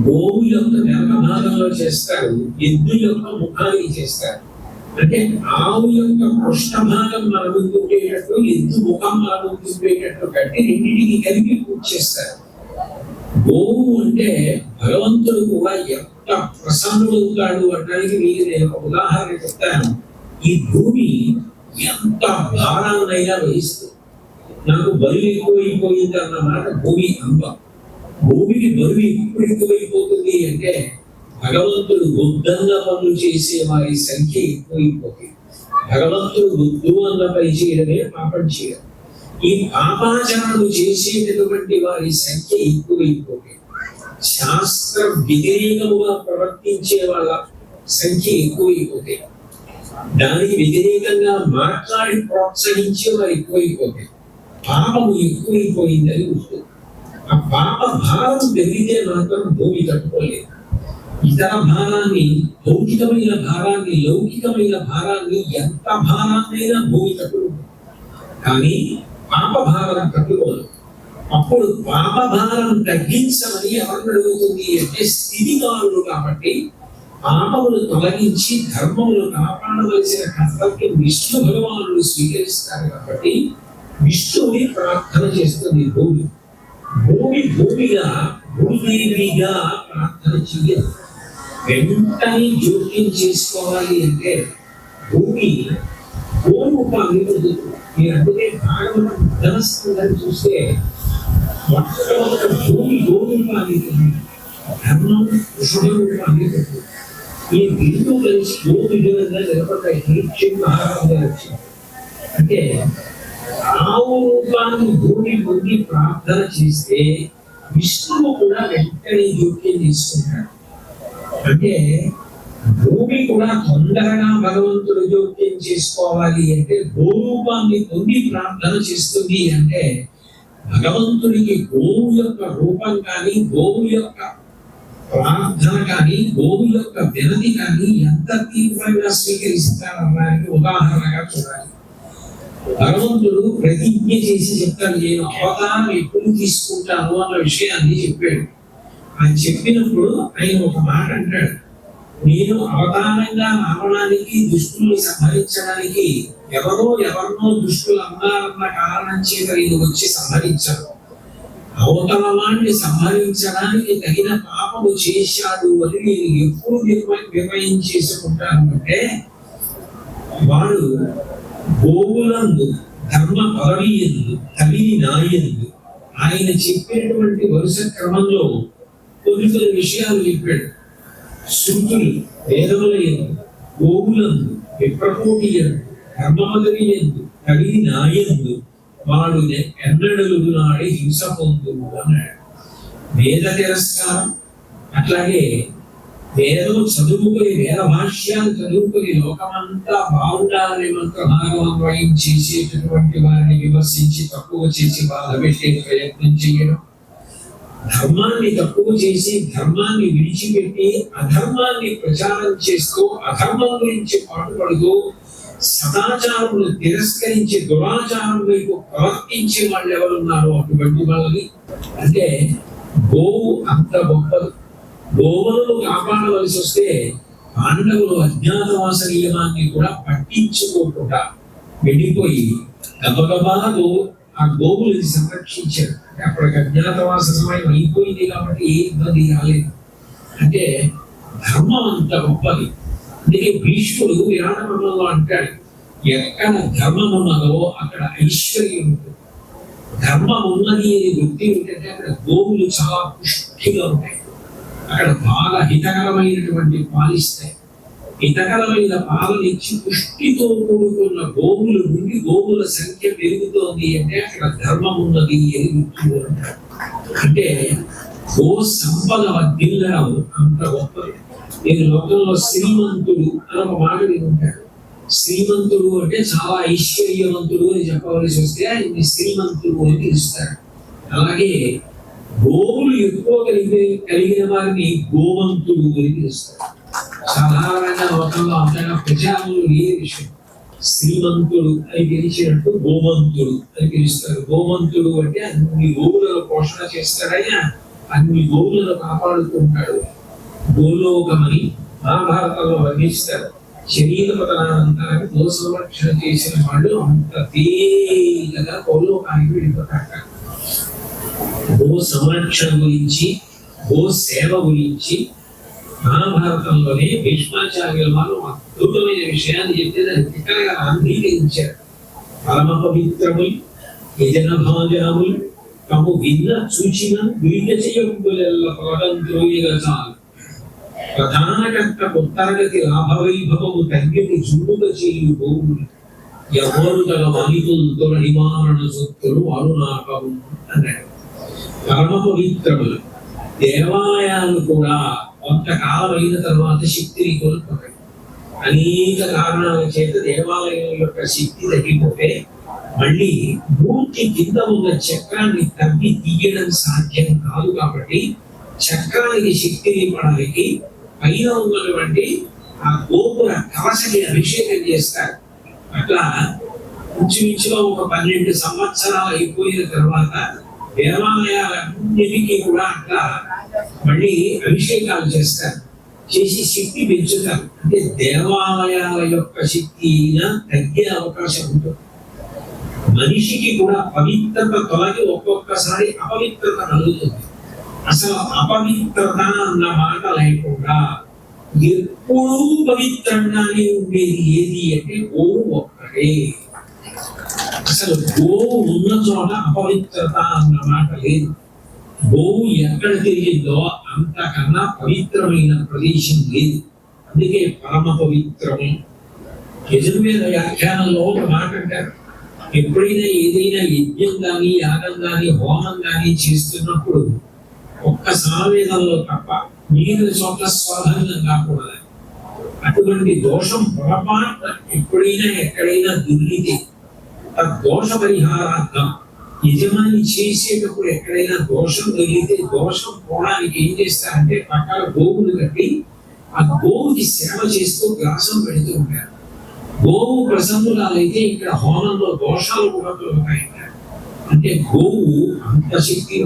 గోవు యొక్క వెనక భాగంలో చేస్తారు, ఎద్దు యొక్క ముఖానికి చేస్తారు. అంటే ఆవు యొక్క పృష్ఠభాగం మన ముందు ఉండేటట్టు, ఎద్దు ముఖం మన ముందు ఉండేటట్టు కట్టి రెండింటికి కలిపి పూజ చేస్తారు. గోవు అంటే భగవంతుడు కూడా ఎంత ప్రసన్నుడవుతాడు అనడానికి మీకు నేను ఒక ఉదాహరణ చెప్తాను. ఈ భూమి ఎంత భారాన్నైనా వహిస్తుంది. నాకు బరువు ఎక్కువైపోయింది అన్న మాట భూమి అంబ. భూమికి బరువు ఎప్పుడు ఎక్కువైపోతుంది అంటే భగవంతుడు వద్దన్న పనులు చేసే వారి సంఖ్య ఎక్కువైపోతుంది. భగవంతుడు వద్దు అన్న పని చేయడమే పాపం చేయడం. ఈ పాపాచరణలు చేసేటటువంటి వారి సంఖ్య ఎక్కువైపోతుంది. శాస్త్ర వ్యతిరేకముగా ప్రవర్తించే వాళ్ళ సంఖ్య ఎక్కువైపోతాయి. దానికి వ్యతిరేకంగా మాట్లాడి ప్రోత్సహించే వారు ఎక్కువైపోతాయి. పాపము ఎక్కువైపోయిందని గుర్తు. ఆ పాప భారం పెరిగితే మాత్రం భూమి తట్టుకోలేదు. ఇతర భారాన్ని, భౌతికమైన భారాన్ని, లౌకికమైన భారాన్ని, ఎంత భారాన్నైనా భూమి తట్టుకుంటుంది. కానీ పాప భారం తట్టుకోదు. అప్పుడు పాప భారం తగ్గించమని ఎవరిని అడుగుతుంది అంటే స్థితికారులు. కాబట్టి పాపములు తొలగించి ధర్మములు కాపాడవలసిన కర్తవ్యం విష్ణు భగవానుడు స్వీకరిస్తారు. కాబట్టి విష్ణువుని ప్రార్థన చేస్తుంది భూమి. భూమిగా భూదేవిగా ప్రార్థన చెయ్యదు. వెంటనే జోక్యం చేసుకోవాలి అంటే భూమి గోరూపాన్ని పొందుతుంది. మీరు అందుకే భాగవతం ధనస్కంధాన్ని చూస్తే మొట్టమొదటి భూమి గోరూపాన్ని పొందుతుంది, ధర్మం కృష్ణరూపాన్ని పొందుతుంది. ఈ రెండు కలిసి గోవిధంగా నిలబడ్డాయి. మహారాజుగా వచ్చింది అంటే ఆవు రూపాన్ని భూమి పొంది ప్రార్థన చేస్తే విష్ణువు కూడా వెంటనే జోక్యం తీసుకుంటాడు. అంటే భూమి కూడా తొందరగా భగవంతుడు జోక్యం చేసుకోవాలి అంటే గోరూపాన్ని పొంది ప్రార్థన చేస్తుంది. అంటే భగవంతుడికి గోవు యొక్క రూపం కానీ, గోవు యొక్క ప్రార్థన కానీ, గోవు యొక్క వినతి కానీ ఎంత తీవ్రంగా స్వీకరిస్తారనడానికి ఉదాహరణగా చూడాలి. భగవంతుడు ప్రతిజ్ఞ చేసి చెప్తాడు, నేను అవతారం ఎప్పుడు తీసుకుంటాను అన్న విషయాన్ని చెప్పాడు. ఆయన చెప్పినప్పుడు ఆయన ఒక మాట అంటాడు, నేను అవతారంగా రావడానికి, దుష్టుల్ని సంహరించడానికి ఎవరినో దుష్టులు అన్నారన్న కారణం చేత నేను వచ్చి సంహరించాను. అవతల వాడిని సంహరించడానికి తగిన పాపము చేశాడు అని నేను ఎప్పుడు నిర్ణయం చేసుకుంటాను అంటే వాడు గోవులందు ధర్మ పదవి ఎందు తల్లి నాయందు ఆయన చెప్పినటువంటి వరుస క్రమంలో కొన్ని విషయాలు చెప్పాడు. శృతులు వేదముల ఎందు, గోవులందు, విప్రకోటి ఎందు, ధర్మ పదవి ఎందు తల్లి నాయందు వాడు ఎన్నడలు నాడి హింస పొందు అన్నాడు. వేద తిరస్కారం, అట్లాగే వేదం చదువుకుని, వేద భాష్యాలు చదువుకుని లోకమంతా బాగుండాలని మంత్రభాగమన్వయం చేసేటటువంటి వారిని విమర్శించి తక్కువ చేసి బాధ పెట్టే ప్రయత్నం చేయడం, ధర్మాన్ని తక్కువ చేసి ధర్మాన్ని విడిచిపెట్టి అధర్మాన్ని ప్రచారం చేస్తూ అధర్మం గురించి పాటుపడుతూ సదాచారమును తిరస్కరించి దురాచారం వైపు ప్రవర్తించే వాళ్ళు ఎవరున్నారో అటువంటి వాళ్ళని అంటే గోవు అంత గొప్పది. గోవులను కాపాడవలసి వస్తే పాండవులు అజ్ఞాతవాస నియమాన్ని కూడా పట్టించుకోకుండా వెళ్ళిపోయి గబగబాలు ఆ గోవులని సంరక్షించారు. అప్పటికి అజ్ఞాతవాస సమయం అయిపోయింది కాబట్టి ఏ ఇబ్బంది రాలేదు. అంటే ధర్మం అంత గొప్పది. అందుకే భీష్ముడు విరాట పర్వంలో అంటాడు, ఎక్కడ ధర్మం ఉన్నదో అక్కడ ఐశ్వర్యం ఉంటుంది. ధర్మం ఉన్నది అని వృత్తి ఉంటే అక్కడ గోవులు చాలా పుష్టిగా ఉంటాయి. అక్కడ బాగా హితకరమైనటువంటి పాలిస్తాయి. హితకరమైన పాలనిచ్చి పుష్టితో కూడుకున్న గోవులు నుండి గోవుల సంఖ్య పెరుగుతోంది అంటే అక్కడ ధర్మం ఉన్నది అని వృత్తులు అంటారు. అంటే గో సంపద వర్ధిల్లడం అంత గొప్పది. నేను లోకంలో శ్రీమంతుడు అని ఒక మాట వినుంటాడు. శ్రీమంతుడు అంటే చాలా ఐశ్వర్యవంతుడు అని చెప్పవలసి వస్తే ఆయన్ని శ్రీమంతుడు అని పిలుస్తారు. అలాగే గోవులు ఎక్కువ కలిగిన వారిని గోవంతుడు అని పిలుస్తారు. సాధారణంగా లోకంలో అంతగా ప్రచారంలో ఏ విషయం శ్రీమంతుడు అని పిలిచినట్టు గోవంతుడు అని పిలుస్తారు. గోవంతుడు అంటే అన్ని గోవులను పోషణ చేస్తాడైనా అన్ని గోవులను కాపాడుతూ ఉంటాడు. గోలోకమని మహాభారతంలో వర్ణిస్తారు. శరీర పతనానంతరాన్ని గో సంరక్షణ చేసిన వాళ్ళు అంత తేలికగా గోలోకానికి వెళ్ళిపోతారు. గో సంరక్షణ గురించి, గో సేవ గురించి మహాభారతంలోనే భీష్మాచార్యుల వారు అద్భుతమైన విషయాన్ని చెప్తే దాన్ని తిక్కగా అంగీకరించారు. పరమ పవిత్రములు యజన భాజనములు తము విన్న చూచిన వీట చేయకులెల్ల పరదంత్రోయగా చాలు. ప్రధానకర్త ఉత్తరగతి లాభవైభవము తగ్గిటి జుమ్ముక చేయు గోవులు ఎవరు తన మణితులతో నివారణ సొత్తులు అరుణాకము అన్నాడు. పరమ పవిత్రములు దేవాలయాలు కూడా కొంతకాలం అయిన తర్వాత శక్తిని కోల్పోతాయి. అనేక కారణాల చేత దేవాలయం యొక్క శక్తి తగ్గిపోతే మళ్ళీ మూర్తి కింద ఉన్న చక్రాన్ని తవ్వి తీయడం సాధ్యం కాదు. కాబట్టి చక్రానికి శక్తిని ఇవ్వడానికి పైన ఉన్నటువంటి ఆ గోపుర కవచకి అభిషేకం చేస్తారు. అట్లా ఇంచుమించుగా ఒక 12 సంవత్సరాలు అయిపోయిన తర్వాత దేవాలయాలన్నిటికీ కూడా అట్లా మళ్ళీ అభిషేకాలు చేస్తారు, చేసి శక్తి పెంచుతారు. అంటే దేవాలయాల యొక్క శక్తి తగ్గే అవకాశం ఉంటుంది. మనిషికి కూడా పవిత్రత తొలగి ఒక్కొక్కసారి అపవిత్రత కలుగుతుంది. అసలు అపవిత్రత అన్న మాట లేకుండా ఎప్పుడూ పవిత్రంగానే ఉండేది ఏది అంటే గోవు ఒక్కటే. అసలు గోవు ఉన్న చోట అపవిత్రత అన్న మాట లేదు. గోవు ఎక్కడ తిరిగిందో అంతకన్నా పవిత్రమైన ప్రదేశం లేదు. అందుకే పరమ పవిత్రము. యజుర్వేద వ్యాఖ్యానంలో ఒక మాట అంటారు, ఎప్పుడైనా ఏదైనా యజ్ఞం కానీ యాగం కానీ హోమం కానీ చేస్తున్నప్పుడు ఒక్క సావేదంలో తప్ప మిగిలిన చోట స్వాధీనం కాకూడదు. అటువంటి దోషం పొరపాటు ఎప్పుడైనా ఎక్కడైనా దుర్గితే దోష పరిహారార్థం యజమాని చేసేటప్పుడు ఎక్కడైనా దోషం దొరికితే దోషం పోవడానికి ఏం చేస్తారంటే పక్కన గోవులు కట్టి ఆ గోవుకి సేవ చేస్తూ గ్రాసం పెడుతూ ఉంటారు. గోవు ప్రసన్నురాలైతే ఇక్కడ హోమంలో దోషాలు కూడా తొలగుతాయి. అంటే గోవు అంత శక్తి.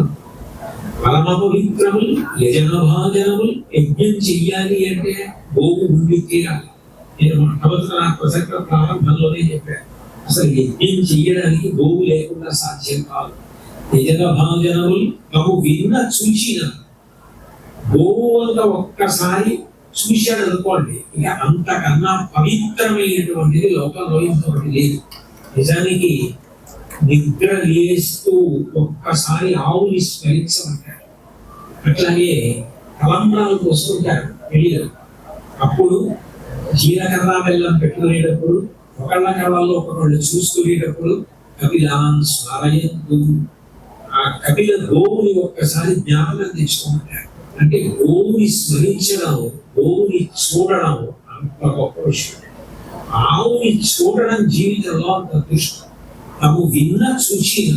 పరమ పవిత్రములు యజన భాజనములు. యజ్ఞం చెయ్యాలి అంటే గోవు ఉండి తీరాలి. నేను మొట్టమొదటి నా ప్రసంగ ప్రారంభంలోనే చెప్పాను, అసలు యజ్ఞం చెయ్యడానికి గోవు లేకుండా సాధ్యం కాదు. యజన భాజనములు తము విన్న చూసిన గోవు అంత ఒక్కసారి చూశాడు అనుకోండి, ఇక అంతకన్నా పవిత్రమైనటువంటిది లోకంలో ఇంకొకటి లేదు. నిజానికి నిద్ర లేస్తూ ఒక్కసారి ఆవుని స్మరించమంటారు. అట్లాగే తలంబ్రాలకు వస్తుంటారు పెళ్ళిలో, అప్పుడు జీలకర్ర బెల్లం పెట్టుకునేటప్పుడు ఒకళ్ళ కళ్ళల్లో ఒకళ్ళు చూసుకునేటప్పుడు కపిలాన్ స్మరయంతు, ఆ కపిల గోవుని ఒక్కసారి జ్ఞాపకం తెచ్చుకుంటారు. అంటే గోవుని స్మరించడం, గోవుని చూడడం అంత గొప్ప విషయం. ఆవుని చూడడం జీవితంలో అంత అదృష్టం. తాము విన్న చూసిన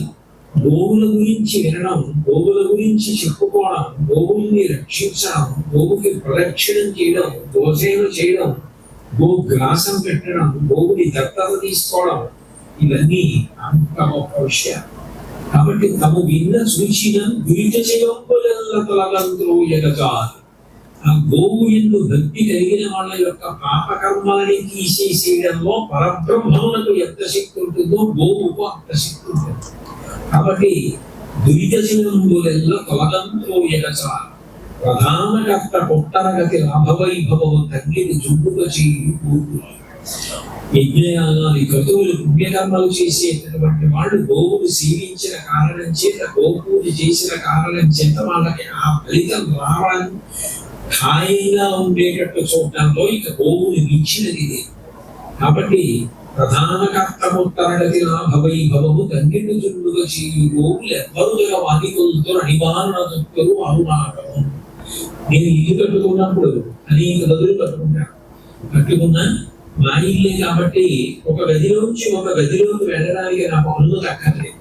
గోవుల గురించి వినడం, గోవుల గురించి చెప్పుకోవడం, గోవుల్ని రక్షించడం, గోవుకి ప్రదక్షిణం చేయడం, గోసేవ చేయడం, గోగ్రాసం పెట్టడం, గోవుని దత్తత తీసుకోవడం, ఇవన్నీ అంత గొప్ప విషయం. కాబట్టి తమ విన్న చూచిన దురిత చేయగలగాలి. ఆ గోవు ఎందు భక్తి కలిగిన వాళ్ళ యొక్క పాపకర్మాన్ని తీసేసేయడంలో పరబ్రహ్మమునకు ఎంత శక్తి ఉంటుందో గోవుకు అంత శక్తి ఉంటుంది. కాబట్టి దురిత చేయడంలో తొలగంతో ఎగచాలి. ప్రధాన కర్త పుట్టరగతి లాభవైభవము తగ్గిని జుండుగా చేయి. యజ్ఞయాగాది క్రతువులు పుణ్యకర్మలు చేసేటటువంటి వాళ్ళు గోవును సేవించిన కారణం చేత, గోపూజ చేసిన కారణం చేత వాళ్ళకి ఆ ఫలితం రావడం హాయిగా ఉండేటట్టు చూడటంలో ఇక గోవుని మించినది లేదు. కాబట్టి ప్రధాన కర్తముత్తరగతి లాభవైభవము తగ్గిని జుండుగా చేయి. గోవులు ఎవ్వరుగా వాదికులతో నివారణ దుఃఖలు అరుణాటము. నేను ఇల్లు కట్టుకున్నప్పుడు అనేక గదులు కట్టుకున్నా మా ఇల్లే కాబట్టి ఒక గదిలోంచి ఒక గదిలోకి వెళ్ళడానికి నాకు అనుమతి అక్కర్లేదు.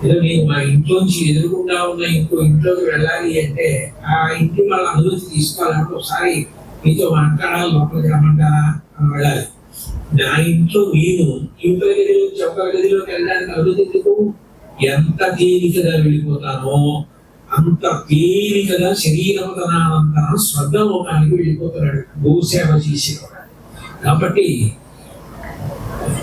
ఏదో నేను మా ఇంట్లోంచి ఎదురుకుండా ఉన్న ఇంకో ఇంట్లోకి వెళ్ళాలి అంటే ఆ ఇంటి వాళ్ళ అనుమతి తీసుకోవాలంటే ఒకసారి మీతో మాట్లాడాలి, లోపలికి రమ్మంటారా అని వెళ్ళాలి. నా ఇంట్లో నేను ఇంట్లో గదిలోంచి ఒక గదిలోకి వెళ్ళడానికి అనుమతి ఎందుకు? ఎంత తేలికగా వెళ్ళిపోతానో అంత తేలికగా శరీరపతనానంతరం స్వర్గలోకానికి వెళ్ళిపోతున్నాడు గోసేవ చేసేవాడు. కాబట్టి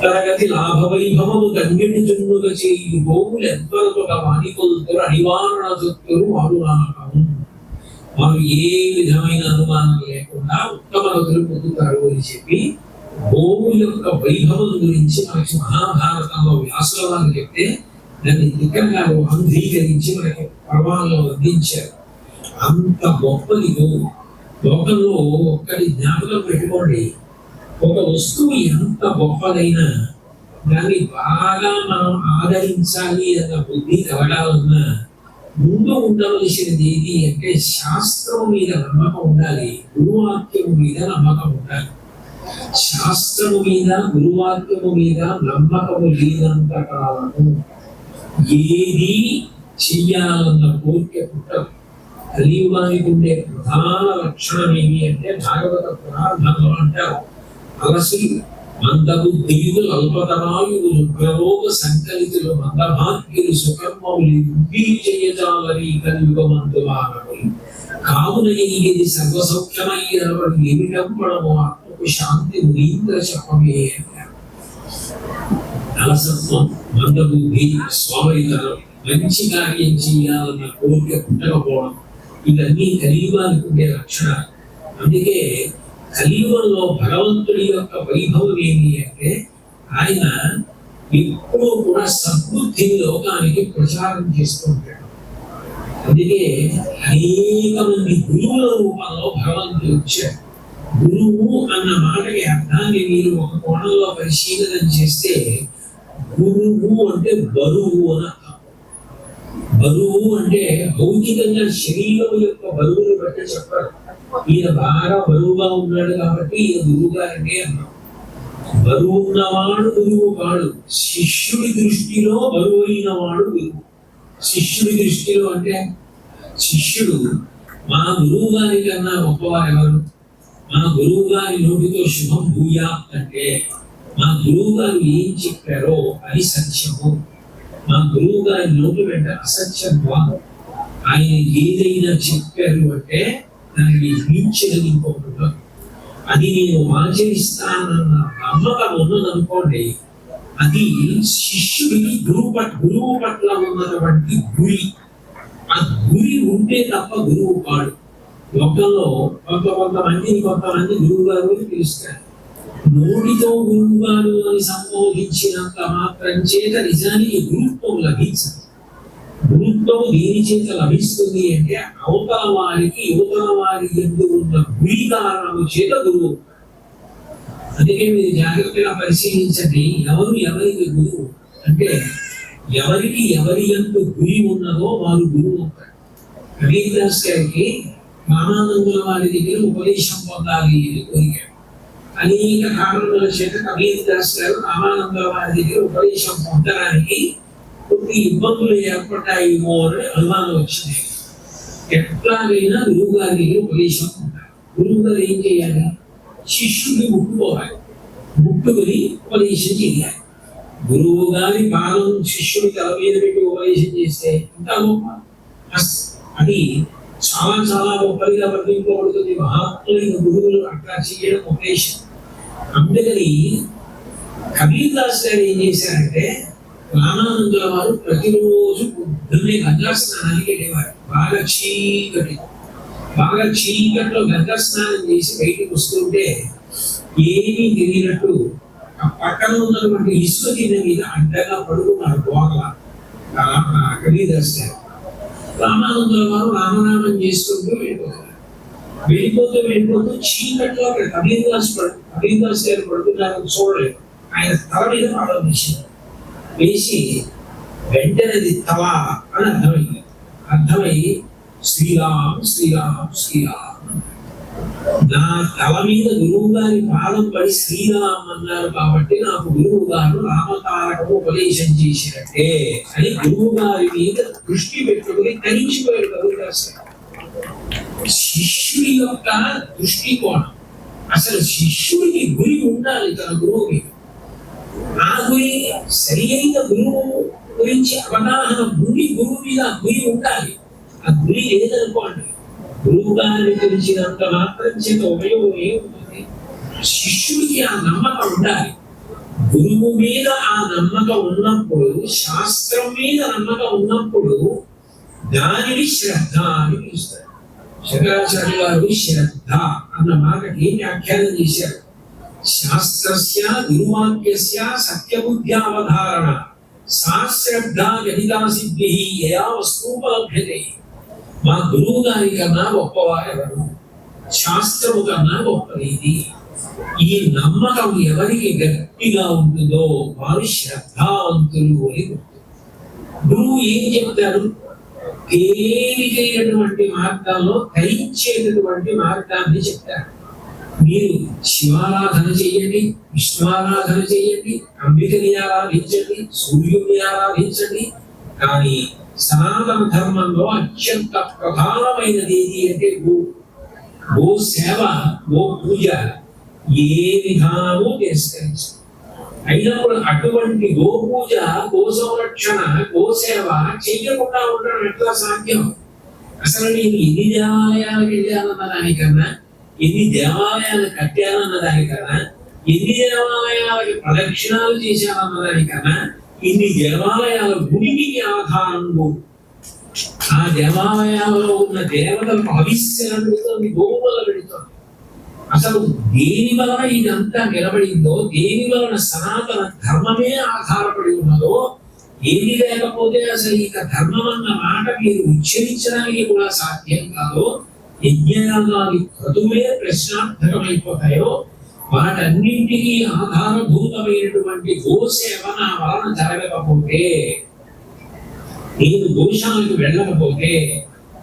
తరగతి లాభ వైభవము గంగిడి చున్నుగా చేయి గోవులు ఎంతగా వాణికొలుతురు అనివారణ సొత్తురు వారు నామకము. వారు ఏ విధమైన అనుమానం లేకుండా ఉత్తమ గతులు పొందుతారు అని చెప్పి గోవు యొక్క వైభవం గురించి మనకి మహాభారతంలో వ్యాసుల వారు చెప్తే దాన్ని దిగ్గంగా అంగీకరించి మనకి పర్వాలలో అందించారు. అంత గొప్పది గోవు. లోకంలో ఒక్కటి జ్ఞాపకం పెట్టుకోండి, ఒక వస్తువు ఎంత గొప్పదైనా దాన్ని బాగా మనం ఆదరించాలి అన్న బుద్ధి కలగాలన్నా ముందు ఉండవలసినది ఏది అంటే శాస్త్రం మీద నమ్మకం ఉండాలి, గురువాక్యము మీద నమ్మకం ఉండాలి. శాస్త్రము మీద గురువాక్యము మీద నమ్మకము లేనంత కాలము ఏది చెయ్యాలన్న కోరిక పుట్టదు. కలియుగానికి ఉండే ప్రధాన లక్షణం ఏమి అంటే భాగవత పురాణంలో అంటారు, అలసులు మందబుద్ధియులు అల్పతరాయులు రుగ్రరోగ సంకలితులు మందభాగ్యులు సుకర్మములు బుద్ధి చేయజాలని కలియుగమందువానములు కావున ఇది సర్వసౌఖ్యమయ్యేవాడు ఏమిటంపడము ఆత్మకు శాంతి మునీంద్ర శపమే అన్నారు. అలసత్వం, మందబుద్ధి, స్వామితనం, మంచి కార్యం చేయాలన్న కోరిక పుట్టకపోవడం ఇవన్నీ కలియుగానికి ఉండే లక్షణాలు. అందుకే కలియుగంలో భగవంతుడి యొక్క వైభవం ఏమి అంటే ఆయన ఎప్పుడూ కూడా సద్బుద్ధిని లోకానికి ప్రచారం చేస్తూ ఉంటాడు. అందుకే అనేక మంది గురువుల రూపంలో భగవంతుడు వచ్చాడు. గురువు అన్న మాటకి అర్థాన్ని మీరు ఒక కోణంలో పరిశీలన చేస్తే గురువు అంటే బరువు అని అర్థం. బరువు అంటే భౌతికంగా శరీరం యొక్క బరువును బట్టి చెప్పారు. ఈయన బాగా బరువుగా ఉన్నాడు కాబట్టి ఈయన గురువు గారంటే అన్నాం. బరువు ఉన్నవాడు గురువు కాడు, శిష్యుడి దృష్టిలో బరువు అయిన వాడు గురువు. శిష్యుడి దృష్టిలో అంటే శిష్యుడు మా గురువు గారి కన్నా గొప్పవారు ఎవరు? మా గురువు గారి నోటితో శుభం భూయాత్ అంటే మా గురువు గారు ఏం చెప్పారో అది సత్యము. మా గురువు గారి నోటి వెంట అసత్యం కాదు. ఆయన ఏదైనా చెప్పారు అంటే దానికి మించినది ఇంకొకటి. అది నేను ఆచరిస్తానన్న నమ్మకం ఉన్నదనుకోండి, అది శిష్యుడికి గురువు పట్ల ఉన్నటువంటి గురి. ఆ గురి ఉంటే తప్ప గురువు కాడు. లోకంలో కొంతమంది గురువు గారు అని పిలుస్తారు. నోటితో గురువు గారు అని సంబోధించినంత మాత్రం చేత నిజానికి గురుత్వం లభించదు. గురుత్వం దేని చేత లభిస్తుంది అంటే అవతల వారికి యువతల వారి ఎందుకు ఉన్న గురి కారణము చేత గురువు. అందుకే మీరు జాగ్రత్తగా పరిశీలించండి, ఎవరికి గురువు అంటే ఎవరికి ఎవరి ఎందు గురి ఉన్నదో వారు గురువు అవుతారు. కబీర్ దాస్ గారికి రామానందుల వారి దగ్గర ఉపదేశం పొందాలి అని కోరిక. అనేక కారణాల చేత కబీర్ దాస్ గారు రామానందుల వారి దగ్గర ఉపదేశం పొందడానికి కొన్ని ఇబ్బందులు ఏర్పడ్డాయేమో అని అనుమానం వచ్చింది. ఎట్లాగైనా గురువు గారి దగ్గర ఉపదేశం పొందాలి. గురువు గారు ఏం చేయాలి? శిష్యుడిని ముట్టుకోవాలి, ముట్టుకొని ఉపదేశం చేయాలి. గురువు గారి పాదం శిష్యుడి తల మీద పెట్టి ఉపదేశం చేస్తే ఇంకా గొప్ప. అది చాలా చాలా గొప్పదిగా వర్ణింపబడుతుంది. మహాత్ములైన గురువులు అట్లా చేయడం ఉపదేశం. అందుకని కబీర్ దాస్ గారు ఏం చేశారంటే రామానందుల వారు ప్రతిరోజు పొద్దున్నే గంగా స్నానానికి వెళ్ళేవారు. బాగా చీకట్లో గంగా స్నానం చేసి బయటకు వస్తుంటే ఏమీ తెలియనట్టు ఆ పక్కన ఉన్నటువంటి ఇసుక తిన్న మీద అడ్డగా పడుకున్నారు గోగల కబీర్ దాస్ గారు. రామానందుల వారు రామనామం చేసుకుంటూ వెళ్ళిపోతూ చీకట్లో కబీర్ దాస్ గారు పడుతున్నారని చూడలేదు. ఆయన తల మీద పాదం వేసి వెంటనే తల అని అర్థమై శ్రీరామ్ శ్రీరామ్ శ్రీరామ్. నా తల మీద గురువు గారి పాదం పడి శ్రీరామ్ అన్నారు కాబట్టి నాకు గురువు గారు రామతారకము ఉపదేశం చేసినట్టే అని గురువు గారి మీద దృష్టి పెట్టుకుని తరించిపోయాడు కబీర్ దాస్ గారు. శిష్యుడి యొక్క దృష్టికోణం, అసలు శిష్యుడికి గురి ఉండాలి తన గురువు మీద. ఆ గురి సరి అయిన గురువు గురించి అవగాహన గురువు మీద గురి ఉండాలి. ఆ గురి లేదనుకోండి, గురువు గారిని తెలిసినంత మాత్రం చేత ఉపయోగం ఏముంటుంది? శిష్యుడికి ఆ నమ్మకం ఉండాలి. గురువు మీద ఆ నమ్మకం ఉన్నప్పుడు, శాస్త్రం మీద నమ్మకం ఉన్నప్పుడు దానిని శ్రద్ధ అని పిలుస్తారు. శంకరాచార్య గారు శ్రద్ధ అన్న మాటకి వ్యాఖ్యానం చేశారు. శాస్త్రస్య గురువాక్యస్య సత్యబుద్ధ్యావధారణ సా శ్రద్ధ గణితా సిద్ధి యయా వస్తూపలభ్యతే. మా గురువు గారి కన్నా గొప్పవారెవరు, శాస్త్రము కన్నా గొప్పది. ఈ నమ్మకం ఎవరికి గట్టిగా ఉంటుందో వారు శ్రద్ధావంతులు అని గుర్తు. గురువు ఏం చెప్తారు? తేలికైనటువంటి మార్గాల్లో ధరించేటటువంటి మార్గాన్ని చెప్తారు. మీరు శివారాధన చేయండి, విష్ణువారాధన చేయండి, అంబికని ఆరాధించండి, సూర్యుడిని ఆరాధించండి. కానీ సనాతన ధర్మంలో అత్యంత ప్రధానమైనది ఏది అంటే గో సేవ, గో పూజ ఏ విధానము తిరస్కరించదు. అయినప్పుడు అటువంటి గో పూజ, గో సంరక్షణ, గో సేవ చేయకుండా ఉండడం ఎట్లా సాధ్యం? అసలు నేను ఎన్ని దేవాలయాలకు వెళ్ళానన్న దానికన్నా, ఎన్ని దేవాలయాలు కట్టానన్న దానికన్నా, ఎన్ని దేవాలయాలకి ప్రదక్షిణాలు చేశానన్న దానికన్నా, ఇన్ని దేవాలయాల గుడికి ఆధారము ఆ దేవాలయాలలో ఉన్న దేవతలకు హవిస్సులను పెడుతోంది, గోవుల పెడుతోంది. అసలు దేని వలన ఇదంతా నిలబడిందో, దేని వలన సనాతన ధర్మమే ఆధారపడి ఉన్నదో, ఏది లేకపోతే అసలు ఇక ధర్మం అన్న మాట మీరు ఉచ్చరించడానికి కూడా సాధ్యం కాదో, యజ్ఞయాగాది క్రతువులే ప్రశ్నార్థకమైపోతాయో, వాటన్నింటికీ ఆధారభూతమైనటువంటి గోసేవ నా వలన జరగకపోతే, నేను గోశాలకు వెళ్ళకపోతే,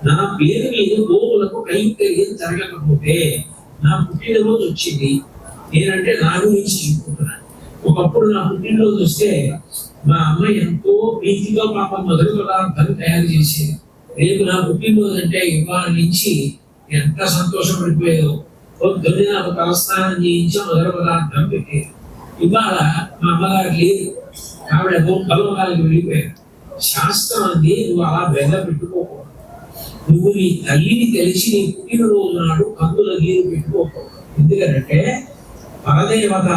నా పేరు మీద గోవులకు కైంకర్యం జరగకపోతే, నా పుట్టినరోజు వచ్చింది, నేనంటే నా గురించి చెప్పుకుంటున్నాను. ఒకప్పుడు నా పుట్టినరోజు వస్తే మా అమ్మ ఎంతో ప్రీతిగా పాపం మొదటి పదార్థాలు తయారు చేసేది. రేపు నా పుట్టినరోజు అంటే ఇవాళ నుంచి ఎంత సంతోషపడిపోయేదో. పొద్దున్నే నాకు తలస్నానం చేయించి మొదటి పదార్థం పెట్టేది. ఇవాళ మా అమ్మగారు లేదు, ఆవిడ పొలంగాలకు వెళ్ళిపోయారు. శాస్త్రం అంది నువ్వు అలా బెల్ల పెట్టుకోకూడదు. నువ్వు నీ తల్లిని తెలిసి నీ పుట్టినరోజు నాడు కందుల నీరు పెట్టుకోకూడదు. ఎందుకంటే పరదేవత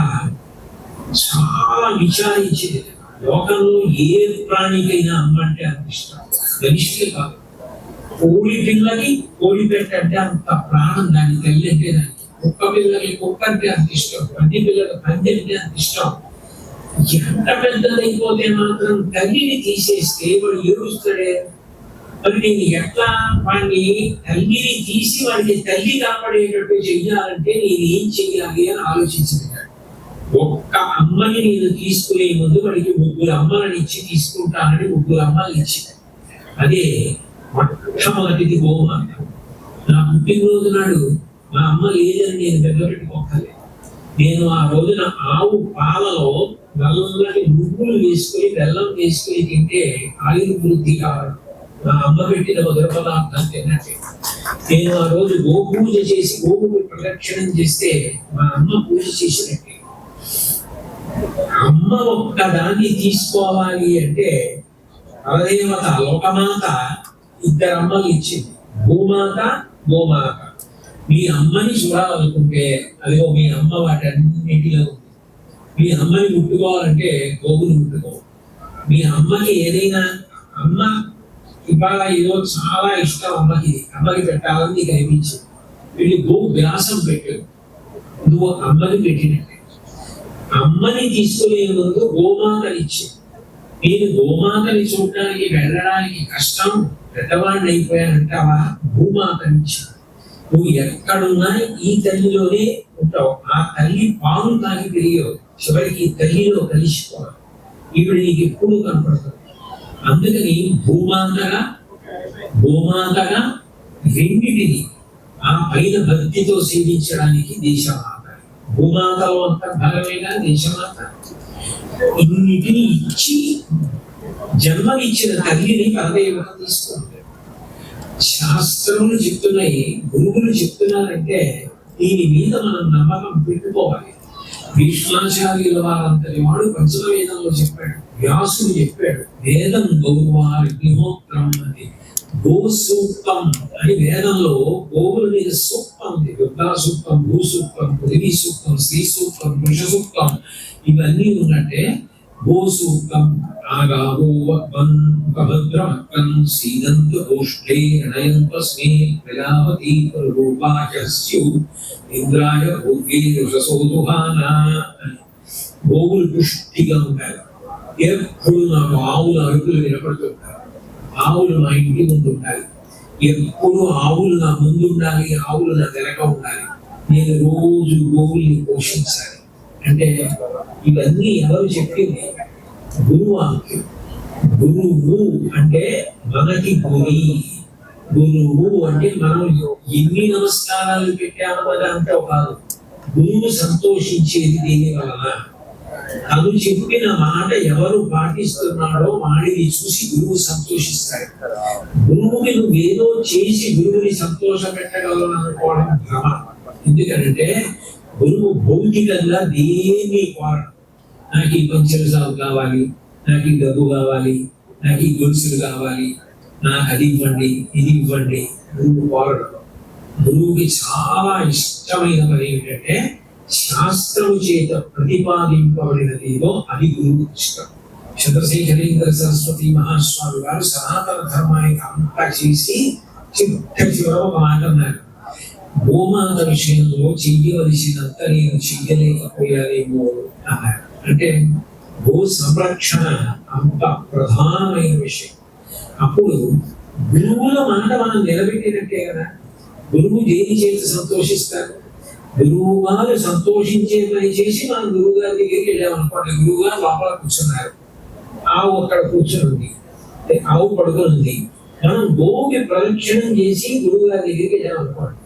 చాలా విచారించింది. లోకంలో ఏ ప్రాణికైనా అమ్మ అంటే అంత ఇష్టం, గనిష్ఠే కాదు. కోడి పిల్లకి కోడి పెట్టంటే అంత ప్రాణం దాని తల్లి అంటే దానికి. కుక్క పిల్లకి కుక్క అంటే అంత ఇష్టం, పంది పిల్లకి పంది అంటే అంత ఇష్టం. ఎంత పెద్దదైపోతే మాత్రం తల్లిని తీసేస్తే వాడు ఏడుస్తాడే. మరి నేను ఎట్లా వాడిని తల్లిని తీసి వాడిని తల్లి కాపాడేటట్టు చెయ్యాలంటే నేను ఏం చెయ్యాలి అని ఆలోచించింది. ఒక్క అమ్మని నేను తీసుకునే ముందు వాడికి 3 అమ్మలను ఇచ్చి తీసుకుంటానని 3 అమ్మలు ఇచ్చింది. అదే మొట్టమొదటిది గోమాత. నా పుట్టినరోజు నాడు మా అమ్మ లేదని నేను బెగ్గపెట్టుకోగలేదు. నేను ఆ రోజున ఆవు పాలలో నల్లటి నువ్వులు వేసుకొని బెల్లం వేసుకొని తింటే ఆయుర్ వృద్ధి కావాలి. మా అమ్మ పెట్టిన మొదటి పదార్థం తిన్నట్టే. నేను ఆ రోజు గోపూజ చేసి గోవుకు ప్రదక్షిణం చేస్తే మా అమ్మ పూజ చేసినట్టే. అమ్మ ఒక్కదాన్ని తీసుకోవాలి అంటే పరదేవత లోకమాత 2 అమ్మలు ఇచ్చింది, భూమాత, గోమాత. మీ అమ్మని చూడాలనుకుంటే అదిగో మీ అమ్మ వాటన్నిటిలో ఉంది. మీ అమ్మని ముట్టుకోవాలంటే గోవుని ముట్టుకోవాలి. మీ అమ్మకి ఏదైనా అమ్మ ఇవాళ ఏదో చాలా ఇష్టం అమ్మకి పెట్టాలని నీకు అనిపించింది, వీళ్ళు గో వ్యాసం పెట్టాడు, నువ్వు అమ్మని పెట్టినట్టే. అమ్మని తీసుకునే ముందు గోమాతని ఇచ్చింది. నేను గోమాతని చూడడానికి వెళ్ళడానికి కష్టం, పెద్దవాడిని అయిపోయానంటావా, భూమాతని ఇచ్చింది. నువ్వు ఎక్కడున్నా ఈ తల్లిలోనే ఉంటావు. ఆ తల్లి పాలు తాగి పెరిగావు, చివరికి ఈ తల్లిలో కలిసిపోవాలి. ఈవిడ నీకు ఎప్పుడు కనపడుతుంది. అందుకని భూమాతగా గోమాతగా రెండింటిని ఆ పైన భక్తితో సేవించడానికి దేశమాత. భూమాతలో అంత భాగమేగా దేశమాత. ఇన్నిటిని ఇచ్చి జన్మనిచ్చిన తల్లిని పరదేవత తీసుకుంటారు. శాస్త్రములు చెప్తున్నాయి, గురువులు చెప్తున్నారంటే దీని మీద మనం నమ్మకం పెట్టుకోవాలి. భీష్మాచార్యుల వారంతటి వాడు పంచమ వేదంలో చెప్పాడు, వ్యాసుడు చెప్పాడు, వేదం గౌరవాగ్నిహోత్రం అని. గో సూక్తం అని వేదంలో గోవుల మీద సూక్తం ఉంది. దుర్గా సూక్తం, భూ సూక్తం, పృథివీ సూక్తం, శ్రీ సూక్తం, పురుష సూక్తం ఇవన్నీ ఉన్నట్టే గో సూక్తం ఆగాభద్రమక్కం సీదంత గోష్ఠే రణయంతస్మే ప్రజాపతి రూపాయస్యు ఇంద్రాయ భోగే రసోదుహానా. గోవులు పుష్టిగా ఉంటారు. ఎప్పుడు నాకు ఆవుల అరుపులు వినపడుతుంటారు. ఆవులు మా ఇంటి ముందు ఉండాలి. ఎప్పుడు ఆవులు నా ముందు ఉండాలి, ఆవులు నా వెనక ఉండాలి. నేను రోజు గోవుల్ని పోషించాలి. అంటే ఇవన్నీ ఎవరు చెప్పింది? గురువాక్యం. గురువు అంటే మనకి గురి. గురువు అంటే మనం ఎన్ని నమస్కారాలు పెట్టామో అదంతా కాదు. గురువు సంతోషించేది దేని వలన? తను చెప్పిన మాట ఎవరు పాటిస్తున్నాడో వాడిని చూసి గురువు సంతోషిస్తాడు. గురువుకి నువ్వేదో చేసి గురువుని సంతోష పెట్టగలను అనుకోవడం భ్రమ. ఎందుకంటే గురువు భౌతికంగా దేన్ని కోరడు. నాకు ఈ పంచల సాగు కావాలి, నాకు ఈ డబ్బు కావాలి, నాకు ఈ గొలుసులు కావాలి, నాకు అది ఇవ్వండి, ఇది ఇవ్వండి. గురువు కోరడు. గురువుకి చాలా ఇష్టమైన పని ఏమిటంటే శాస్త్రము చేత ప్రతిపాదింపబడినదేదో అది గురువు ఇష్టం. చంద్రశేఖరేంద్ర సరస్వతి మహాస్వామి గారు సనాతన ధర్మానికి అంతా చేసి చివర ఒక మాట అన్నారు. గోమాత విషయంలో చెయ్యవలసినంత నేను చెయ్యలేకపోయానేమో అన్నారు. అంటే గో సంరక్షణ అంత ప్రధానమైన విషయం. అప్పుడు గురువుల మాట మనం నిలబెట్టినట్టే కదా. గురువు దేని చేత సంతోషిస్తారు? గురువు గారు సంతోషించే పని చేసి మనం గురువు గారి దగ్గరికి వెళ్ళామనుకోండి. గురువు గారు లోపల కూర్చున్నారు, ఆవు అక్కడ కూర్చుని ఆవు పడుకుని మనం గోవుకి ప్రదక్షిణం చేసి గురువు గారి దగ్గరికి వెళ్ళామనుకోండి.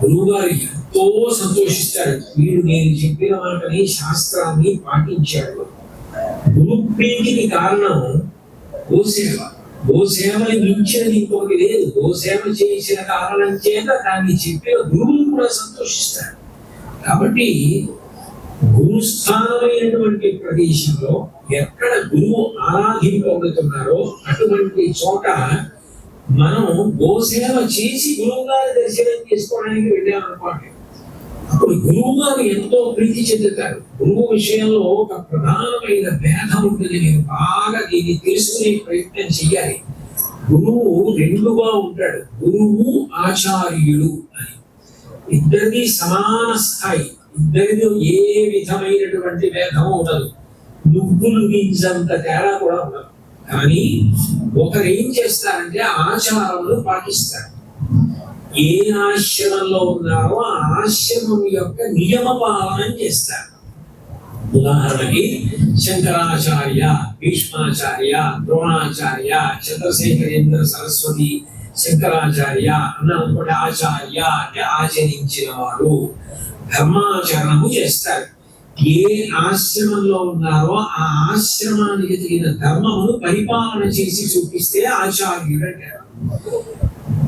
గురువు గారు ఎంతో సంతోషిస్తాడు. వీడు నేను చెప్పిన మాటని శాస్త్రాన్ని పాటించాడు. గురు ప్రీతికి కారణం గోసేవ. గోసేవని మించినది ఇంకొకటి లేదు. గోసేవ చేసిన కారణం చేత దాన్ని చెప్పిన గురువులు కూడా సంతోషిస్తారు. కాబట్టి గురుస్థానమైనటువంటి ప్రదేశంలో ఎక్కడ గురువు ఆరాధింపబడుతున్నారో అటువంటి చోట మనం గోసేవ చేసి గురువు గారి దర్శనం చేసుకోవడానికి వెళ్ళామనుకోండి. అప్పుడు గురువు గారు ఎంతో ప్రీతి చెందుతారు. గురువు విషయంలో ఒక ప్రధానమైన భేదం ఉంటుంది. మీరు బాగా దీన్ని తెలుసుకునే ప్రయత్నం చేయాలి. గురువు రెండుగా ఉంటాడు, గురువు ఆచార్యుడు అని. ఇద్దరిది సమాన స్థాయి. ఇద్దరిలో ఏ విధమైనటువంటి భేదం ఉండదు. నువ్వులు గింజంత తేడా కూడా ఉండదు. కానీ ఒకరు ఏం చేస్తారంటే ఆచారములు పాటిస్తారు. ఏ ఆశ్రమంలో ఉన్నారో ఆ ఆశ్రమం యొక్క నియమ పాలన చేస్తారు. ఉదాహరణకి శంకరాచార్య, భీష్మాచార్య, ద్రోణాచార్య, చంద్రశేఖరేంద్ర సరస్వతి, శంకరాచార్య అన్నటువంటి ఆచార్య అంటే ఆచరించిన వారు ధర్మాచరణము చేస్తారు. ఏ ఆశ్రమంలో ఉన్నారో ఆ ఆశ్రమానికి తగిన ధర్మమును పరిపాలన చేసి చూపిస్తే ఆచార్యుడు అంటారు.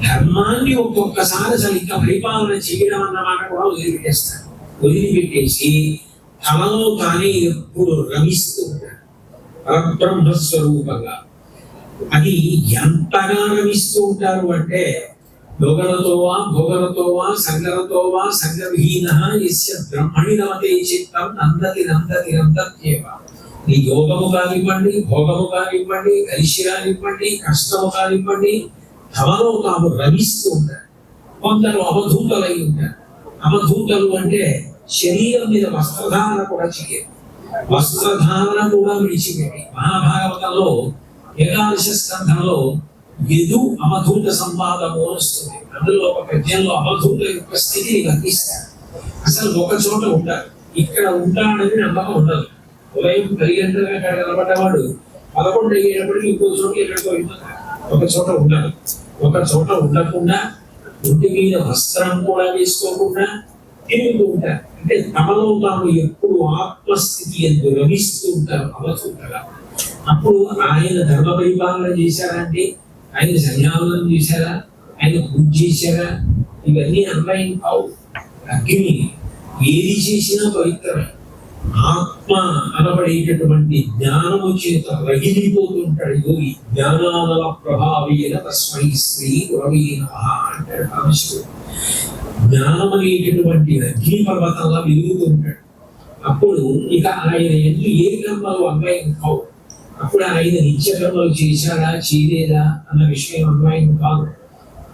ధర్మాన్ని ఒక్కొక్కసారి అసలు ఇంకా పరిపాలన చేయడం అన్నమాట కూడా వదిలిపెట్టేస్తారు. వదిలిపెట్టేసి తనలో తానే ఎప్పుడు రమిస్తూ ఉంటారు పరబ్రహ్మస్వరూపంగా. అది ఎంతగా రమిస్తూ ఉంటారు అంటే యోగరతోవా భోగరతోవా సంగరతోవా సంగవిహీన యస్య బ్రహ్మణి నమతే చిత్తం నందతి నందతి నందత్యేవ. నీ యోగము కానివ్వండి, భోగము కానివ్వండి, కలిసి కానివ్వండి, కష్టము కానివ్వండి, తమలో తాము రమిస్తూ ఉంటారు. కొందరు అవధూతలై ఉంటారు. అవధూతలు అంటే శరీరం మీద వస్త్రధారణ కూడా చేయరు. వస్త్రధారణ కూడా విడిచిపెట్టి మహాభాగవతంలో ఏకాదశ స్కంధంలో యదు అవధూత సంవాదము వస్తుంది. అందులో ఒక పద్యంలో అవధూత యొక్క స్థితిని వర్ణిస్తారు. అసలు ఒక చోట ఉంటారు, ఇక్కడ ఉంటాడని నమ్మకం ఉండదు. ఉదయం 10 గంటలుగా అక్కడ నిలబడ్డవాడు 11 అయ్యేటప్పటికి ఇంకో చోట ఎక్కడికో వెళ్ళిపోతారు. ఒక చోట ఉండదు. ఒక చోట ఉండకుండా ఒంటి మీద వస్త్రం కూడా వేసుకోకుండా తిరుగుతూ ఉంటారు. అంటే తమలో తాము ఎప్పుడు ఆత్మస్థితి ఎందు రమిస్తూ ఉంటారు అవధూతగా. అప్పుడు ఆయన ధర్మ పరిపాలన చేశారంటే, ఆయన సంధ్యావనం చేశారా, ఆయన పూజ చేశారా, ఇవన్నీ అన్వయం కావు. అగ్ని ఏది చేసినా పవిత్రమే. ఆత్మ అనబడేటటువంటి జ్ఞానము చేత రగిలిపోతుంటాడు యోగి. జ్ఞానానల ప్రభావేన తస్మై శ్రీ గురవే నమః అంటాడు కామేశ్వరుడు. జ్ఞానం అనేటటువంటి అగ్ని పర్వతంలా వెలుగుతుంటాడు. అప్పుడు ఇక ఆయన ఎందుకు ఏ కర్మలు అన్వయం కావు. అప్పుడు ఆయన నిత్య కర్మలు చేశాడా చేయలేదా అన్న విషయం అన్వయం కాదు.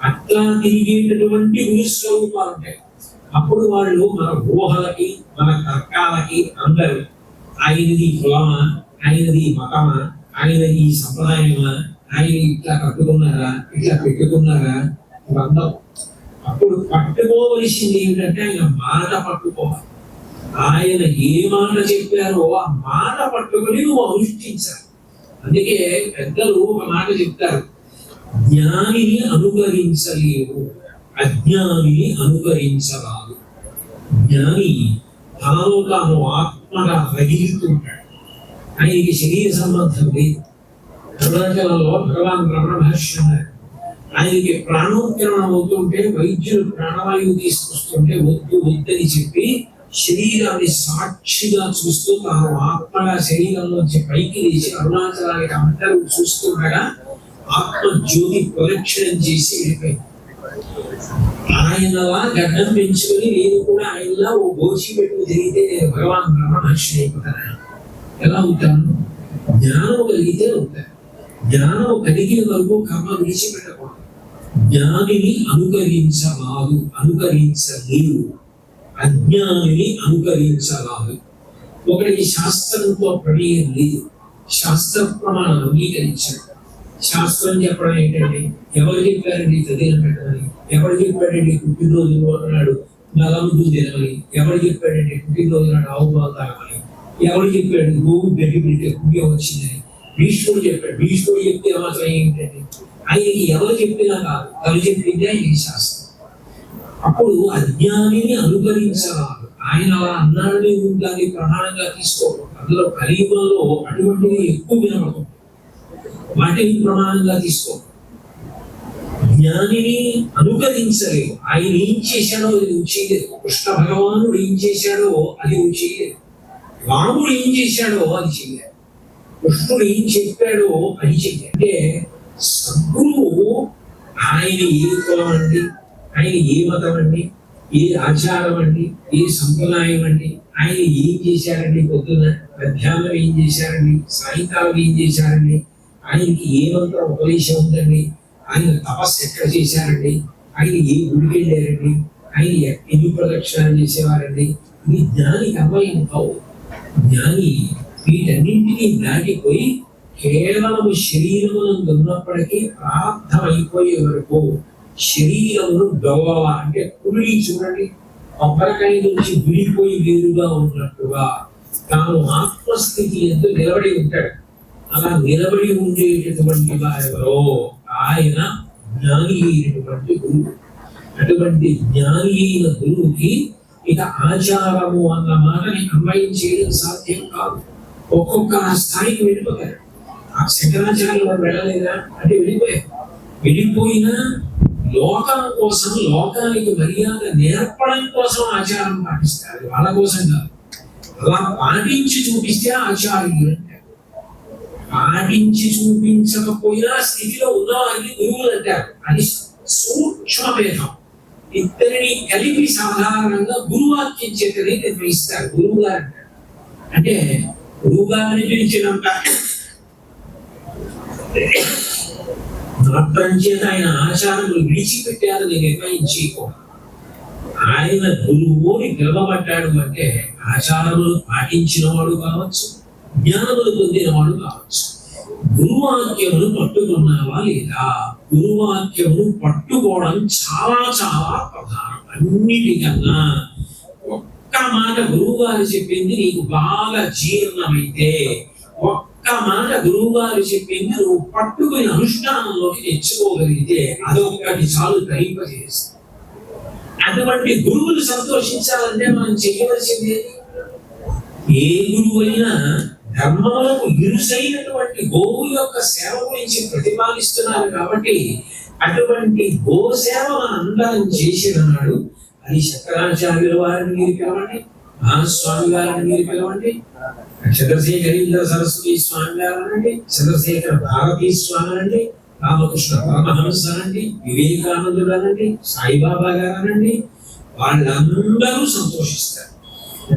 అట్లా తిరిగేటటువంటి గురుస్వరూపాలు ఉంటాయి. అప్పుడు వాళ్ళు మన ఊహలకి మన తర్కాలకి అందరూ ఆయనది కులమా, ఆయనది మతమా, ఆయనది సంప్రదాయమా, ఆయన ఇట్లా కట్టుకున్నారా, ఇట్లా పెట్టుకున్నారా ఇవందరూ. అప్పుడు పట్టుకోవలసింది ఏమిటంటే ఆయన మాట పట్టుకోవాలి. ఆయన ఏ మాట చెప్పారో ఆ మాట పట్టుకొని నువ్వు అనుష్ఠించాలి. అందుకే పెద్దలు ఒక మాట చెప్తారు, జ్ఞానిని అనుకరించలేవు, అజ్ఞానిని అనుకరించరాదు. జ్ఞాని తనలో తాను ఆత్మగా రగిలుతుంటాడు. ఆయనకి శరీర సంబంధం లేదు. అరుణాచలంలో భగవాన్ రమణ మహర్షి అన్నారు, ఆయనకి ప్రాణోత్కరణ అవుతుంటే వైద్యులు ప్రాణవాయువు తీసుకొస్తుంటే వద్దు వద్దని చెప్పి శరీరాన్ని సాక్షిగా చూస్తూ తాను ఆత్మగా శరీరంలోంచి పైకి లేచి అరుణాచలానికి అందరూ చూస్తుండగా ఆత్మ జ్యోతి ప్రదక్షిణం చేసి వెళ్ళిపోయింది. ఆయనలా గడ్డం పెంచుకొని నేను కూడా ఆయనలా ఓ గోచి పెట్టుకు తిరిగితే నేను భగవాన్ రమణ మహర్షి అయిపోతాను. ఎలా అవుతాను? జ్ఞానం కలిగితే అవుతాను. జ్ఞానం కలిగిన వరకు కర్మ విడిచిపెట్టకూడదు. జ్ఞానిని అనుకరించరాదు, అనుకరించలేవు. అజ్ఞానిని అనుకరించరాదు. ఒకరికి శాస్త్రంతో ప్రమేయం లేదు, శాస్త్ర ప్రమాణం అంగీకరించాడు. శాస్త్రం చెప్పడం ఏంటండి? ఎవరు చెప్పారండి చదివిన పెట్టమని? ఎవరు చెప్పాడండి పుట్టినరోజు నాడు నలముద్దు తినమని? ఎవరు చెప్పాడండి పుట్టినరోజు నాడు ఆవు పాలు తాగమని? ఎవరు చెప్పాడు గోవు గడ్డి పెడితే పుణ్యం వచ్చిందని? భీష్ముడు చెప్పాడు. భీష్ముడు చెప్తే మాత్రం ఏంటండి? ఆయనకి ఎవరు చెప్పినా కాదు, తను చెప్పిందే ఆయనకి శాస్త్రం. అప్పుడు అజ్ఞానిని అనుకరించరాదు. ఆయన అలా అన్నాడని దాన్ని ప్రధానంగా తీసుకోవడం. అందులో కలియుగంలో అటువంటివి ఎక్కువ వినపడుతుంది, వాటిని ప్రమాణంగా తీసుకో. జ్ఞానిని అనుకరించలేవు. ఆయన ఏం చేశాడో అది నువ్వు చేయలేదు. కృష్ణ భగవానుడు ఏం చేశాడో అది నువ్వు చేయలేదు. రాముడు ఏం చేశాడో అది చేయలేదు. కృష్ణుడు ఏం చెప్పాడో అది చెయ్యాలి. అంటే సద్గురువు ఆయన ఏ కులం అండి, ఆయన ఏ మతం అండి, ఏ ఆచారం అండి, ఏ సంప్రదాయం అండి, ఆయన ఏం చేశారండి, పొద్దున మధ్యాహ్నం ఏం చేశారండి, సాయంకాలం ఏం చేశారండి, ఆయనకి ఏ మంత్రం ఉపదేశం ఉందండి, ఆయన తపస్సు ఎక్కడ చేశారండి, ఆయన ఏ గుడికి వెళ్ళారండి, ఆయన ఎన్ని ప్రదక్షిణాలు చేసేవారండి, ఇది జ్ఞానికి అన్వయం కావు. జ్ఞాని వీటన్నింటినీ దాటిపోయి కేవలము శరీరమునందు ఉన్నప్పటికీ ప్రార్థన అయిపోయే వరకు శరీరమును గొవ్వ అంటే కుమిడి చూడండి, కొబ్బరికాయ నుంచి విడిపోయి వేరుగా ఉన్నట్టుగా తాను ఆత్మస్థితి ఎంతో నిలబడి ఉంటాడు. అలా నిలబడి ఉండేటటువంటి వారెవరో ఆయన జ్ఞాని అయినటువంటి గురువు. అటువంటి జ్ఞాని అయిన గురువుకి ఇక ఆచారము అన్న మాటని అన్వయం చేయడం సాధ్యం కాదు. ఒక్కొక్క స్థాయికి వెళ్ళిపోతారు. ఆ శంకరాచార్యులు వారు వెళ్ళలేదా అంటే వెళ్ళిపోయారు. వెళ్ళిపోయినా లోకం కోసం, లోకానికి మర్యాద నేర్పడం కోసం ఆచారం పాటిస్తారు, వాళ్ళ కోసం కాదు. అలా పాటించి చూపిస్తే ఆచార్యులు అంటారు. పాటించి చూపించకపోయినా స్థితిలో ఉన్నవారికి గురువులు అంటారు. అది సూక్ష్మభేదం. ఇద్దరిని కలిపి సాధారణంగా గురువాక్యం చేతనే నిర్వహిస్తారు. గురువు గారు అంటారు. అంటే గురువు గారిని పిలిచినంత మాత్రం చేత ఆయన ఆచారములు విడిచిపెట్టారని నిర్ణయించుకోవాలి. ఆయన గురువుని పిలవబడ్డాడు అంటే ఆచారములు పాటించిన వాడు కావచ్చు, జ్ఞానములు పొందినవాడు కావచ్చు. గురువాక్యమును పట్టుకున్నావా లేదా? గురువాక్యమును పట్టుకోవడం చాలా చాలా ప్రధానం. అన్నిటికన్నా ఒక్క మాట గురువు గారు చెప్పింది నీకు బాగా జీర్ణమైతే, ఒక్క మాట గురువు గారు చెప్పింది నువ్వు పట్టుకుని అనుష్ఠానంలోకి తెచ్చుకోగలిగితే అదొక్కటి చాలు గ్రహింపజేస్తుంది. అటువంటి గురువులు సంతోషించాలంటే మనం చేయవలసింది ఏ గురువు అయినా ధర్మములకు ఇరుసైనటువంటి గోవు యొక్క సేవ గురించి ప్రతిపాదిస్తున్నారు కాబట్టి అటువంటి గో సేవ మనందరం చేసిన నాడు అది శంకరాచార్యుల వారిని మీరు పిలవండి, మహాస్వామి గారిని మీరు పిలవండి, చంద్రశేఖరేంద్ర సరస్వతి స్వామి గారు అనండి, చంద్రశేఖర భారతీ స్వామి అనండి, రామకృష్ణ పరమహంస అనండి, వివేకానందుడు అనండి, సాయిబాబా గారు అనండి, వాళ్ళందరూ సంతోషిస్తారు.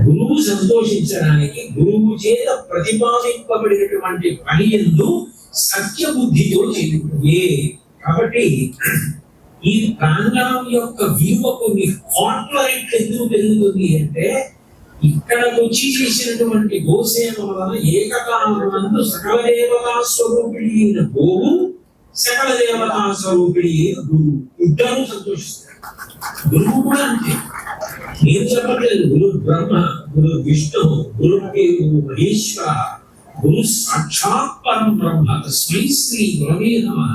గురువు సంతోషించడానికి గురువు చేత ప్రతిపాదింపబడినటువంటి పని యందు సత్యబుద్ధితో చేయే. కాబట్టి ఈ ప్రాంగణం యొక్క విలువ కొన్ని కోట్ల రెట్లు ఎందుకు పెరుగుతుంది అంటే, ఇక్కడకు వచ్చి చేసినటువంటి గోసేవ వలన ఏకకాలమందు సకల దేవతా స్వరూపిణి అయిన గోవు, సకల దేవతా స్వరూపిణి అయిన గురువు ఇద్దరూ సంతోషిస్తారు. గురువు కూడా అంతే. నేను చెప్పట్లేదు, గురు బ్రహ్మ, గురు విష్ణు, గురు మహేశ్వర, గురు సాక్షాత్ పరం బ్రహ్మ, తస్మై శ్రీ గురవే నమః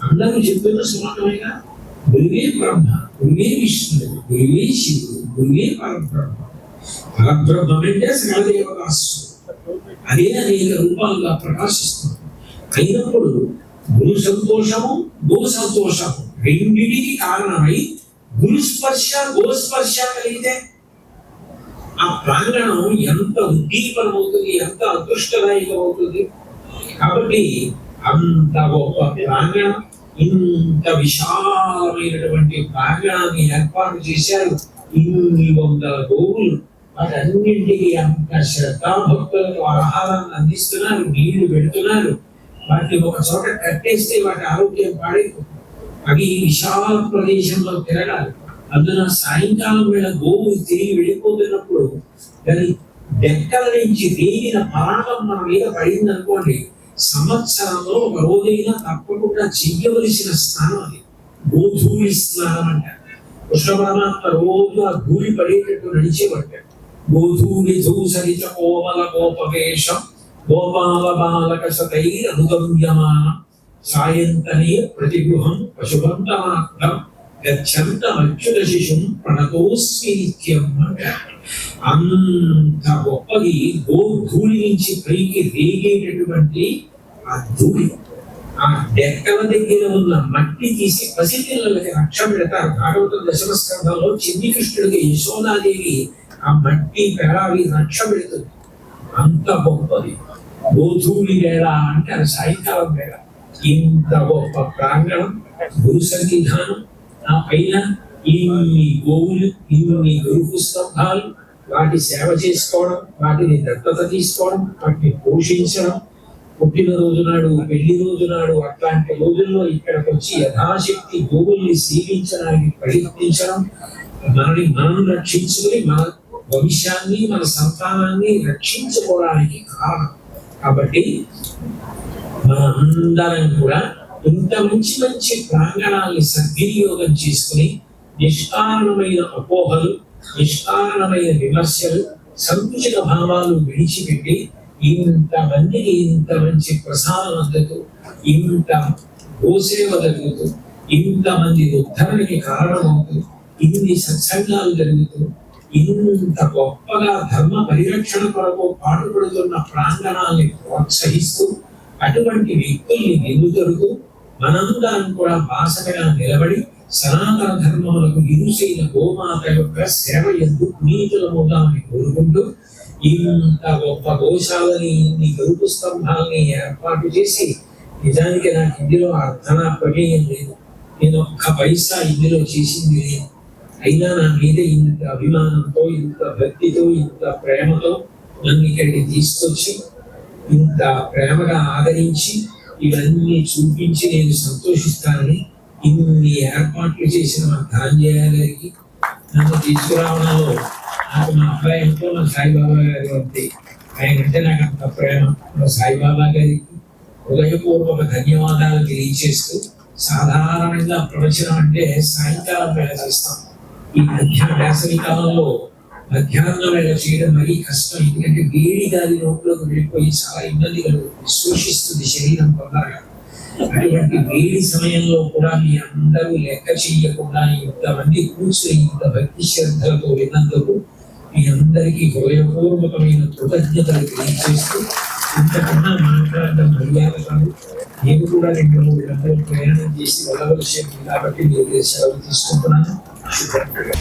అందరూ చెప్తున్న శ్లోకమేగా. గురువే బ్రహ్మ, గురువే విష్ణువు, గురువే శివుడు, గురువే పరబ్రహ్మ. పరబ్రహ్మం అంటే సకల దేవతాస్సు, అదే అనేక రూపాలుగా ప్రకాశిస్తుంది. అయినప్పుడు గురు సంతోషము, గో సంతోషము రెండింటికి కారణమై గురుస్పర్శ గోస్పర్శ కలిగితే ఆ ప్రాంగణం ఎంత ఉద్దీపనం అవుతుంది, ఎంత అదృష్టదాయకం అవుతుంది. కాబట్టి అంత గొప్ప ప్రాంగణం, ఇంత విశాలమైనటువంటి ప్రాంగణాన్ని ఏర్పాటు చేశారు. 800 గోవులు, వాటన్నింటికి అంత శ్రద్ధాభక్తులకు ఆహారాన్ని అందిస్తున్నారు, నీళ్లు పెడుతున్నారు. వాటిని ఒక చోట కట్టేస్తే వాటి ఆరోగ్యం పాడైపోతుంది. అవి విశాల ప్రదేశంలో తిరగాలి. అందున సాయంకాలం వేళ గోవు తిరిగి వెళ్ళిపోతున్నప్పుడు దాని డెక్కల నుంచి రేగిన పరాగం మన మీద పడింది అనుకోండి, సంవత్సరంలో ఒక రోజైనా తప్పకుండా చెయ్యవలసిన స్నానం అది గోధూళి స్నానం అంటారు. కృష్ణ పరమాత్మ రోజు ఆ ధూళి పడేటట్టు నడిచేవాడు. గోధూళి ధూసరిత కోమల గోపవేషం గోపాల బాలక సతైర అనుగమ్యమానం సాయంతనే ప్రతిగృహం పశువంతమాత్రం గచ్చంత అచ్యుత శిశుం ప్రణతోస్మి నిత్యం అంటారు. అంత గొప్పది గోధూళి నుంచి పైకి రేగేటటువంటి ఆ ధూళి. ఆ డెక్కల దగ్గర ఉన్న మట్టి తీసి పసిపిల్లలకి రక్ష పెడతారు. భాగవత దశమ స్కంధంలో చిన్ని కృష్ణుడికి యశోదాదేవి ఆ మట్టి పెరావి రక్ష పెడుతుంది. అంత గొప్పది గోధూళి వేళ అంటే అది సాయంకాలం వేళ. ఇంత గొప్ప ప్రాంగణం, గురు సన్నిధానం, ఆ పైన ఇన్ని గోవులు, ఇన్ని గురు స్తంభాలు, వాటి సేవ చేసుకోవడం, వాటిని దత్తత తీసుకోవడం, వాటిని పోషించడం, పుట్టినరోజు నాడు, పెళ్లి రోజు నాడు, అట్లాంటి రోజుల్లో ఇక్కడికి వచ్చి యథాశక్తి గోవుల్ని సేవించడానికి ప్రయత్నించడం, మనని మనం రక్షించుకుని మన వంశాన్ని, మన సంతానాన్ని రక్షించుకోవడానికి కారణం. కాబట్టి మనందరం కూడా ఇంత మంచి మంచి ప్రాంగణాన్ని సద్వినియోగం చేసుకుని నిష్కారణమైన అపోహలు, నిష్కారణమైన విమర్శలు, సంకుచిత భావాలు విడిచిపెట్టి ఇంతమందికి ఇంత మంచి ప్రసాదం అందుతూ, ఇంత గోసేవ జరుగుతూ, ఇంతమంది ఉద్ధరణకి కారణమవుతూ, ఇన్ని సత్సంగాలు జరుగుతూ, ఇంత గొప్పగా ధర్మ పరిరక్షణ కొరకు పాటుపడుతున్న ప్రాంగణాన్ని ప్రోత్సహిస్తూ, అటువంటి వ్యక్తుల్ని నిలుదరుతూ మనందరం కూడా బాసటగా నిలబడి సనాతన ధర్మములకు ఇరుసైన గోమాత యొక్క సేవ యందు పునీతులమవుదామని కోరుకుంటూ, ఇంత గొప్ప గోశాలని, ఇన్ని గరుపు స్తంభాలని ఏర్పాటు చేసి, నిజానికి నాకు ఇందులో అర్థనా ప్రమేయం లేదు, నేను ఒక్క పైసా ఇందులో చేసింది లేదు. అయినా నా మీద ఇంత అభిమానంతో, ఇంత భక్తితో, ఇంత ప్రేమతో నన్ను ఇక్కడికి తీసుకొచ్చి ఇంత ప్రేమగా ఆదరించి ఇవన్నీ చూపించి నేను సంతోషిస్తానని ఇన్ని ఏర్పాట్లు చేసిన మా ధనంజయ గారికి, నన్ను తీసుకురావడంలో నాకు మా అబ్బాయి ఎంతో, మా సాయిబాబా గారి వంటి ఆయనంటే నాకు అంత ప్రేమ, మా సాయిబాబా గారికి హృదయపూర్వక ధన్యవాదాలు తెలియజేస్తూ, సాధారణంగా ప్రవచనం అంటే సాయంకాలం వేళ చేస్తాం. ఈ వేసవి కాలంలో మధ్యాహ్నం వేళ చేయడం మరీ కష్టం. ఎందుకంటే వేడి గాలి లోపలకు వెళ్ళిపోయి చాలా ఇబ్బంది కలుగుతుంది, శోషిస్తుంది శరీరం తొందరగా. అటువంటి వేడి సమయంలో కూడా మీ అందరూ లెక్క చేయకుండా ఇంతమంది కూర్చొని ఇంత భక్తి శ్రద్ధలతో విన్నందుకు మీ అందరికీ హృదయపూర్వకమైన కృతజ్ఞతలు తెలియజేస్తూ, ఇంతకన్నా మాట్లాడడం మర్యాద కాదు. నేను కూడా 2-3 గంటలు ప్రయాణం చేసి వెళ్ళవలసి ఉంది కాబట్టి మీరు సెలవు తీసుకుంటున్నాను. శుభ్రంగా